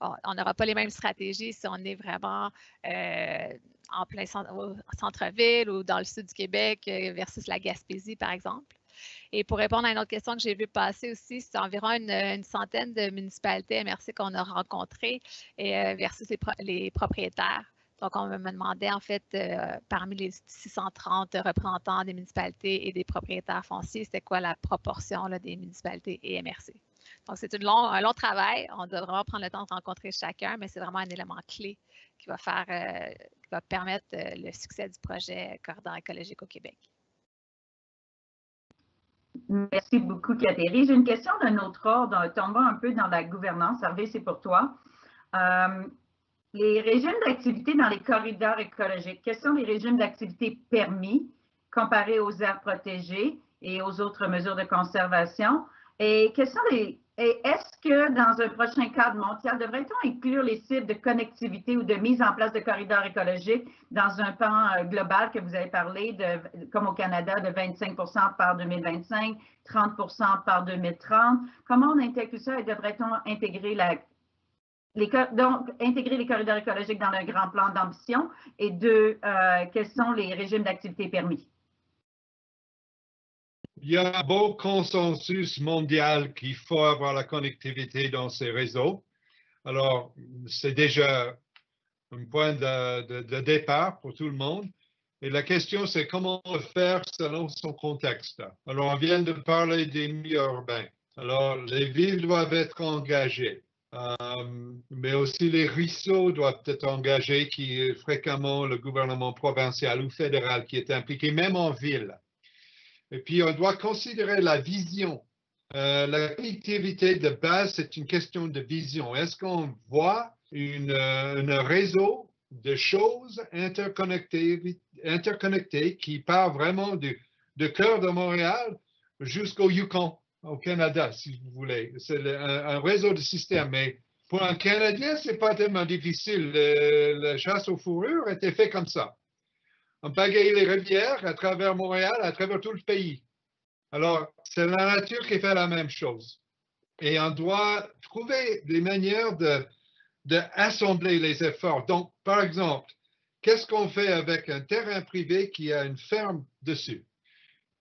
On n'aura pas les mêmes stratégies si on est vraiment en plein centre-ville ou dans le sud du Québec versus la Gaspésie, par exemple. Et pour répondre à une autre question que j'ai vue passer aussi, c'est environ une centaine de municipalités MRC qu'on a rencontrées versus les propriétaires. Donc, on me demandait en fait, parmi les 630 représentants des municipalités et des propriétaires fonciers, c'était quoi la proportion là, des municipalités et MRC. Donc, c'est un long travail. On doit vraiment prendre le temps de rencontrer chacun, mais c'est vraiment un élément clé qui va permettre le succès du projet Corridor écologique au Québec. Merci beaucoup, Catherine. J'ai une question d'un autre ordre, tombant un peu dans la gouvernance. Hervé, c'est pour toi. Les régimes d'activité dans les corridors écologiques, quels sont les régimes d'activité permis comparés aux aires protégées et aux autres mesures de conservation? Et est-ce que dans un prochain cadre mondial, devrait-on inclure les cibles de connectivité ou de mise en place de corridors écologiques dans un pan global que vous avez parlé, comme au Canada, de 25 par 2025, 30 par 2030? Comment on intègre ça et devrait-on intégrer intégrer les corridors écologiques dans le grand plan d'ambition? Et deux, quels sont les régimes d'activité permis? Il y a un beau consensus mondial qu'il faut avoir la connectivité dans ces réseaux. Alors, c'est déjà un point de départ pour tout le monde. Et la question, c'est comment le faire selon son contexte. Alors, on vient de parler des milieux urbains. Alors, les villes doivent être engagées. Mais aussi les ruisseaux doivent être engagés, qui est fréquemment le gouvernement provincial ou fédéral qui est impliqué, même en ville. Et puis, on doit considérer la vision. La connectivité de base, c'est une question de vision. Est-ce qu'on voit un réseau de choses interconnectées qui part vraiment du cœur de Montréal jusqu'au Yukon, au Canada, si vous voulez. C'est un réseau de systèmes. Mais pour un Canadien, ce n'est pas tellement difficile. La chasse aux fourrures était fait comme ça. On pagaille les rivières à travers Montréal, à travers tout le pays. Alors, c'est la nature qui fait la même chose. Et on doit trouver des manières d'assembler les efforts. Donc, par exemple, qu'est-ce qu'on fait avec un terrain privé qui a une ferme dessus?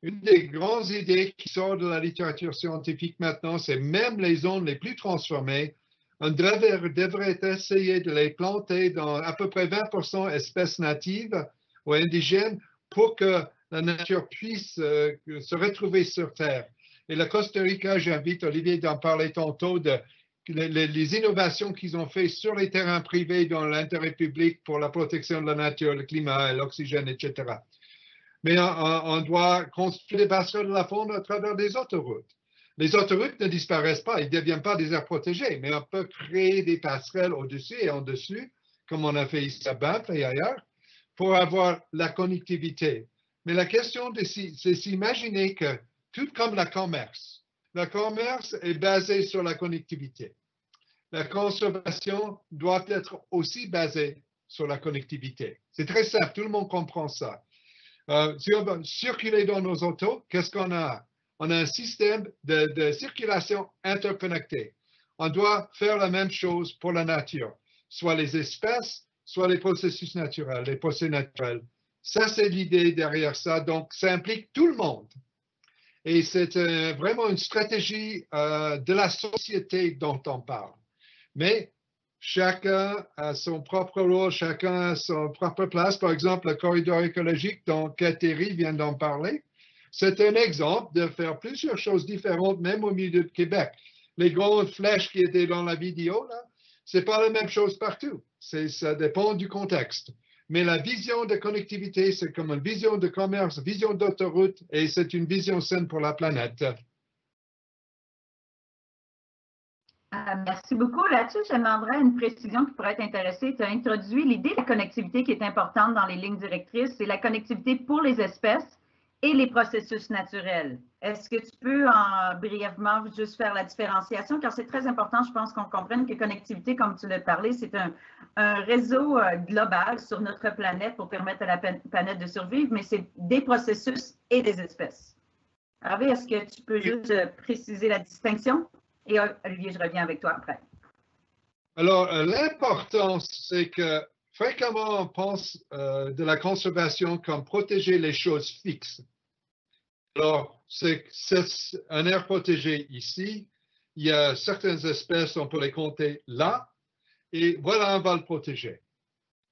Une des grandes idées qui sort de la littérature scientifique maintenant, c'est même les zones les plus transformées, on devrait essayer de les planter dans à peu près 20% espèces natives ou indigènes pour que la nature puisse se retrouver sur Terre. Et le Costa Rica, j'invite Olivier d'en parler tantôt, les innovations qu'ils ont fait sur les terrains privés dans l'intérêt public pour la protection de la nature, le climat, l'oxygène, etc. Mais on doit construire des passerelles de la faune à travers des autoroutes. Les autoroutes ne disparaissent pas, ils ne deviennent pas des aires protégées, mais on peut créer des passerelles au-dessus et en dessus, comme on a fait ici à Banff et ailleurs, pour avoir la connectivité. Mais la question, c'est s'imaginer que, tout comme le commerce est basé sur la connectivité. La conservation doit être aussi basée sur la connectivité. C'est très simple, tout le monde comprend ça. Si on va circuler dans nos autos, qu'est-ce qu'on a? On a un système de circulation interconnecté. On doit faire la même chose pour la nature, soit les espèces, soit les processus naturels, les procès naturels. Ça, c'est l'idée derrière ça. Donc, ça implique tout le monde. Et c'est vraiment une stratégie de la société dont on parle. Mais chacun a son propre rôle, chacun a son propre place. Par exemple, le corridor écologique dont Catherine vient d'en parler, c'est un exemple de faire plusieurs choses différentes, même au milieu de Québec. Les grandes flèches qui étaient dans la vidéo, là, ce n'est pas la même chose partout. Ça dépend du contexte. Mais la vision de connectivité, c'est comme une vision de commerce, vision d'autoroute, et c'est une vision saine pour la planète. Merci beaucoup. Là-dessus, je demanderais une précision qui pourrait être intéressée. Tu as introduit l'idée de la connectivité qui est importante dans les lignes directrices. C'est la connectivité pour les espèces et les processus naturels. Est-ce que tu peux brièvement juste faire la différenciation, car c'est très important, je pense qu'on comprenne que connectivité, comme tu l'as parlé, c'est un réseau global sur notre planète pour permettre à la planète de survivre, mais c'est des processus et des espèces. Hervé, est-ce que tu peux juste préciser la distinction? Et Olivier, je reviens avec toi après. Alors, l'importance, c'est que fréquemment, on pense de la conservation comme protéger les choses fixes. Alors, c'est un aire protégé ici. Il y a certaines espèces, on peut les compter là, et voilà, on va le protéger.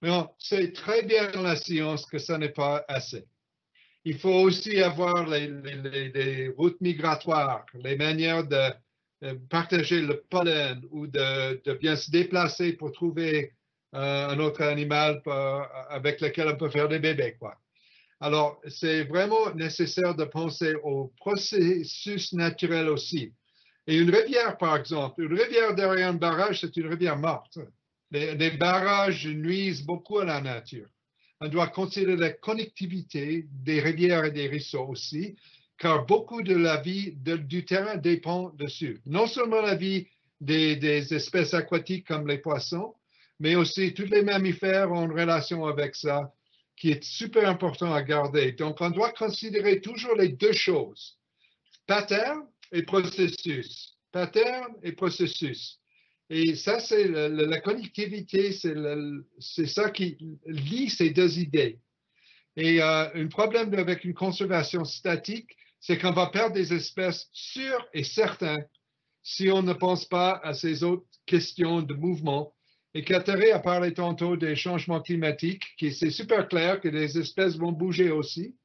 Mais c'est très bien dans la science que ça n'est pas assez. Il faut aussi avoir les routes migratoires, les manières de partager le pollen ou de bien se déplacer pour trouver un autre animal avec lequel on peut faire des bébés, quoi. Alors, c'est vraiment nécessaire de penser au processus naturel aussi. Et une rivière, par exemple, une rivière derrière un barrage, c'est une rivière morte. Les barrages nuisent beaucoup à la nature. On doit considérer la connectivité des rivières et des ruisseaux aussi, car beaucoup de la vie du terrain dépend dessus. Non seulement la vie des espèces aquatiques comme les poissons, mais aussi tous les mammifères ont une relation avec ça, qui est super important à garder. Donc, on doit considérer toujours les deux choses, pattern et processus. Pattern et processus. Et ça, c'est la connectivité, c'est ça qui lie ces deux idées. Et un problème avec une conservation statique, c'est qu'on va perdre des espèces sûres et certaines si on ne pense pas à ces autres questions de mouvement. Et Kateri a parlé tantôt des changements climatiques, qui c'est super clair que les espèces vont bouger aussi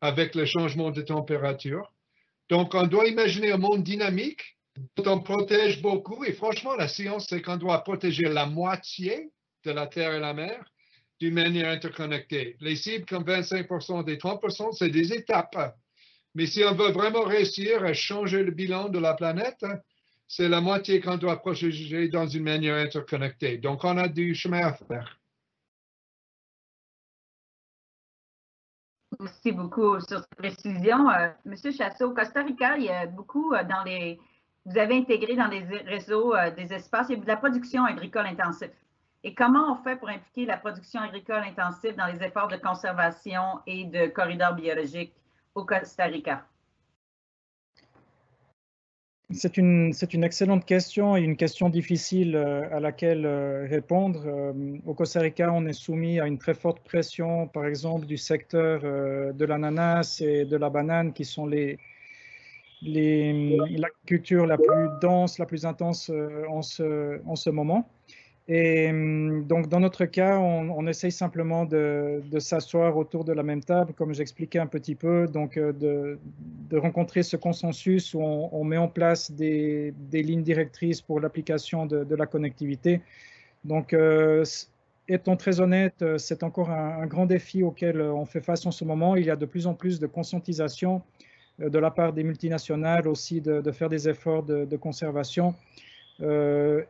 avec le changement de température. Donc, on doit imaginer un monde dynamique dont on protège beaucoup. Et franchement, la science, c'est qu'on doit protéger la moitié de la terre et la mer d'une manière interconnectée. Les cibles comme 25% et 30%, c'est des étapes. Mais si on veut vraiment réussir à changer le bilan de la planète, c'est la moitié qu'on doit protéger dans une manière interconnectée. Donc, on a du chemin à faire. Merci beaucoup sur cette précision. Monsieur Chassot, Costa Rica, il y a beaucoup vous avez intégré dans les réseaux des espaces et de la production agricole intensive. Et comment on fait pour impliquer la production agricole intensive dans les efforts de conservation et de corridors biologiques au Costa Rica? C'est une excellente question et une question difficile à laquelle répondre. Au Costa Rica, on est soumis à une très forte pression, par exemple, du secteur de l'ananas et de la banane, qui sont l'agriculture la plus dense, la plus intense en ce moment. Et donc, dans notre cas, on essaye simplement de s'asseoir autour de la même table, comme j'expliquais un petit peu, donc de rencontrer ce consensus où on met en place des lignes directrices pour l'application de la connectivité. Donc, étant très honnête, c'est encore un grand défi auquel on fait face en ce moment. Il y a de plus en plus de conscientisation de la part des multinationales aussi de faire des efforts de conservation,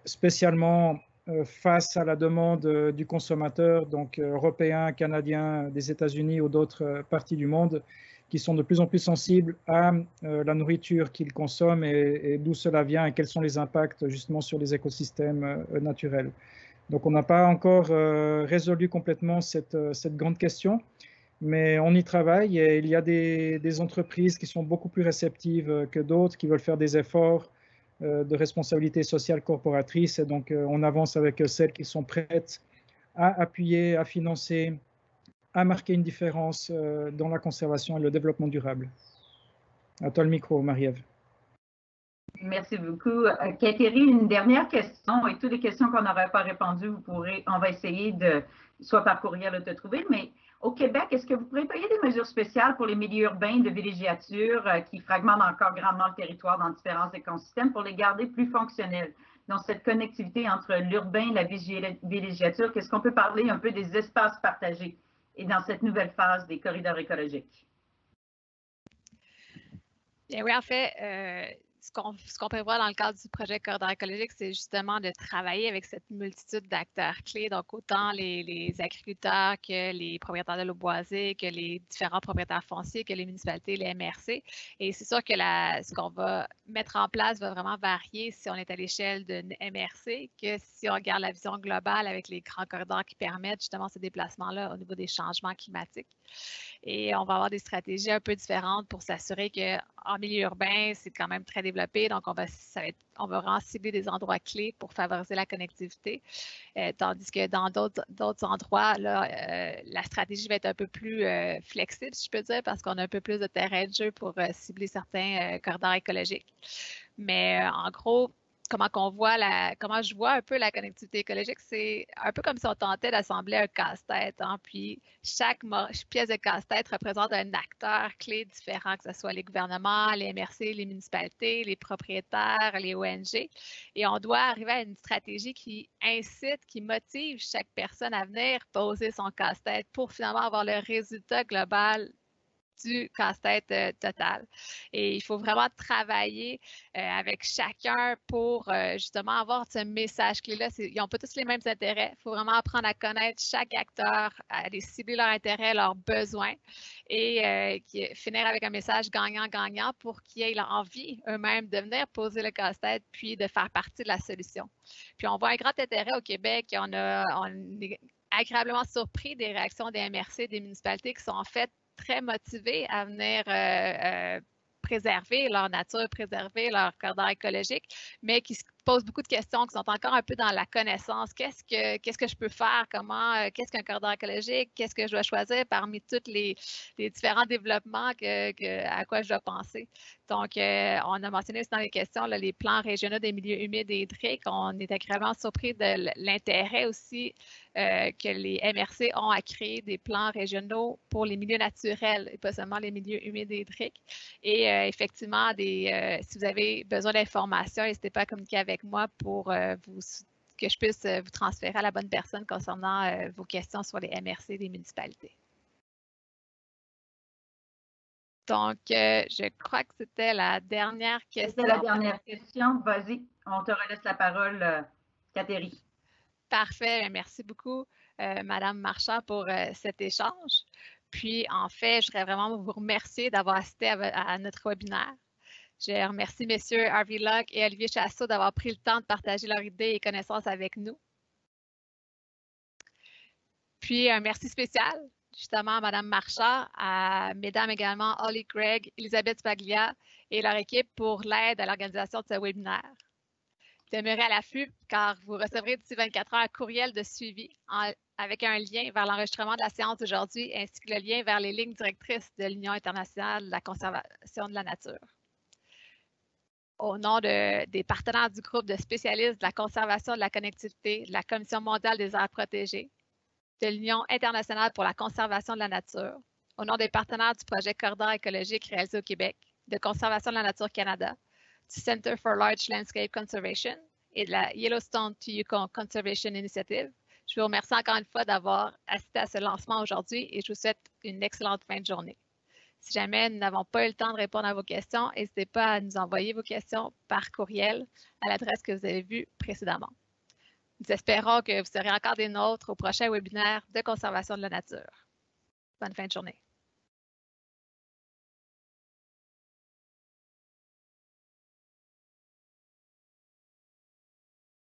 spécialement face à la demande du consommateur, donc européen, canadien, des États-Unis ou d'autres parties du monde, qui sont de plus en plus sensibles à la nourriture qu'ils consomment et d'où cela vient et quels sont les impacts justement sur les écosystèmes naturels. Donc on n'a pas encore résolu complètement cette grande question, mais on y travaille et il y a des entreprises qui sont beaucoup plus réceptives que d'autres, qui veulent faire des efforts de responsabilité sociale corporatrice. Et donc, on avance avec celles qui sont prêtes à appuyer, à financer, à marquer une différence dans la conservation et le développement durable. À toi le micro, Marie-Ève. Merci beaucoup. Kateri, une dernière question, et toutes les questions qu'on n'aurait pas répondues, on va essayer soit par courriel de te trouver, mais au Québec, est-ce que vous prévoyez des mesures spéciales pour les milieux urbains de villégiature qui fragmentent encore grandement le territoire dans différents écosystèmes pour les garder plus fonctionnels? Donc, cette connectivité entre l'urbain et la villégiature, qu'est-ce qu'on peut parler un peu des espaces partagés et dans cette nouvelle phase des corridors écologiques? Bien oui, en fait, ce qu'on prévoit dans le cadre du projet Corridor écologique, c'est justement de travailler avec cette multitude d'acteurs clés, donc autant les agriculteurs que les propriétaires de l'eau boisée, que les différents propriétaires fonciers, que les municipalités, les MRC. Et c'est sûr que ce qu'on va mettre en place va vraiment varier si on est à l'échelle d'une MRC que si on regarde la vision globale avec les grands corridors qui permettent justement ces déplacements-là au niveau des changements climatiques. Et on va avoir des stratégies un peu différentes pour s'assurer qu'en milieu urbain, c'est quand même très développé. Donc, on va vraiment cibler des endroits clés pour favoriser la connectivité. Tandis que dans d'autres endroits, là, la stratégie va être un peu plus flexible, si je peux dire, parce qu'on a un peu plus de terrain de jeu pour cibler certains corridors écologiques. Mais en gros, comment je vois un peu la connectivité écologique, c'est un peu comme si on tentait d'assembler un casse-tête. Hein, puis chaque pièce de casse-tête représente un acteur clé différent, que ce soit les gouvernements, les MRC, les municipalités, les propriétaires, les ONG. Et on doit arriver à une stratégie qui incite, qui motive chaque personne à venir poser son casse-tête pour finalement avoir le résultat global du casse-tête total. Et il faut vraiment travailler avec chacun pour justement avoir ce message clé-là. Ils n'ont pas tous les mêmes intérêts. Il faut vraiment apprendre à connaître chaque acteur, à aller cibler leurs intérêts, leurs besoins et finir avec un message gagnant-gagnant pour qu'ils aient envie eux-mêmes de venir poser le casse-tête puis de faire partie de la solution. Puis on voit un grand intérêt au Québec. On est agréablement surpris des réactions des MRC, des municipalités qui sont en fait très motivés à venir préserver leur nature, préserver leur corridor écologique, mais qui se posent beaucoup de questions, qui sont encore un peu dans la connaissance. Qu'est-ce que je peux faire? Qu'est-ce qu'un corridor écologique? Qu'est-ce que je dois choisir parmi tous les différents développements à quoi je dois penser? Donc, on a mentionné aussi dans les questions là, les plans régionaux des milieux humides et hydriques. On est agréablement surpris de l'intérêt aussi que les MRC ont à créer des plans régionaux pour les milieux naturels et pas seulement les milieux humides et hydriques. Et effectivement, si vous avez besoin d'informations, n'hésitez pas à communiquer avec moi pour que je puisse vous transférer à la bonne personne concernant vos questions sur les MRC des municipalités. Donc, je crois que c'était la dernière question. C'était la dernière question. Vas-y, on te relaisse la parole, Catherine. Parfait. Merci beaucoup, Madame Marchand, pour cet échange. Puis, en fait, je voudrais vraiment vous remercier d'avoir assisté à notre webinaire. Je remercie messieurs Harvey Locke et Olivier Chasseau d'avoir pris le temps de partager leurs idées et connaissances avec nous. Puis, un merci spécial, justement, à Mme Marchand, à mesdames également Holly Gregg, Elisabeth Spaglia et leur équipe pour l'aide à l'organisation de ce webinaire. Demeurez à l'affût car vous recevrez d'ici 24 heures un courriel de suivi avec un lien vers l'enregistrement de la séance d'aujourd'hui ainsi que le lien vers les lignes directrices de l'Union internationale de la conservation de la nature. Au nom des partenaires du groupe de spécialistes de la conservation de la connectivité, de la Commission mondiale des aires protégées, de l'Union internationale pour la conservation de la nature, au nom des partenaires du projet Corridor écologique réalisé au Québec, de Conservation de la nature Canada, du Center for Large Landscape Conservation et de la Yellowstone to Yukon Conservation Initiative. Je vous remercie encore une fois d'avoir assisté à ce lancement aujourd'hui et je vous souhaite une excellente fin de journée. Si jamais nous n'avons pas eu le temps de répondre à vos questions, n'hésitez pas à nous envoyer vos questions par courriel à l'adresse que vous avez vue précédemment. Nous espérons que vous serez encore des nôtres au prochain webinaire de conservation de la nature. Bonne fin de journée.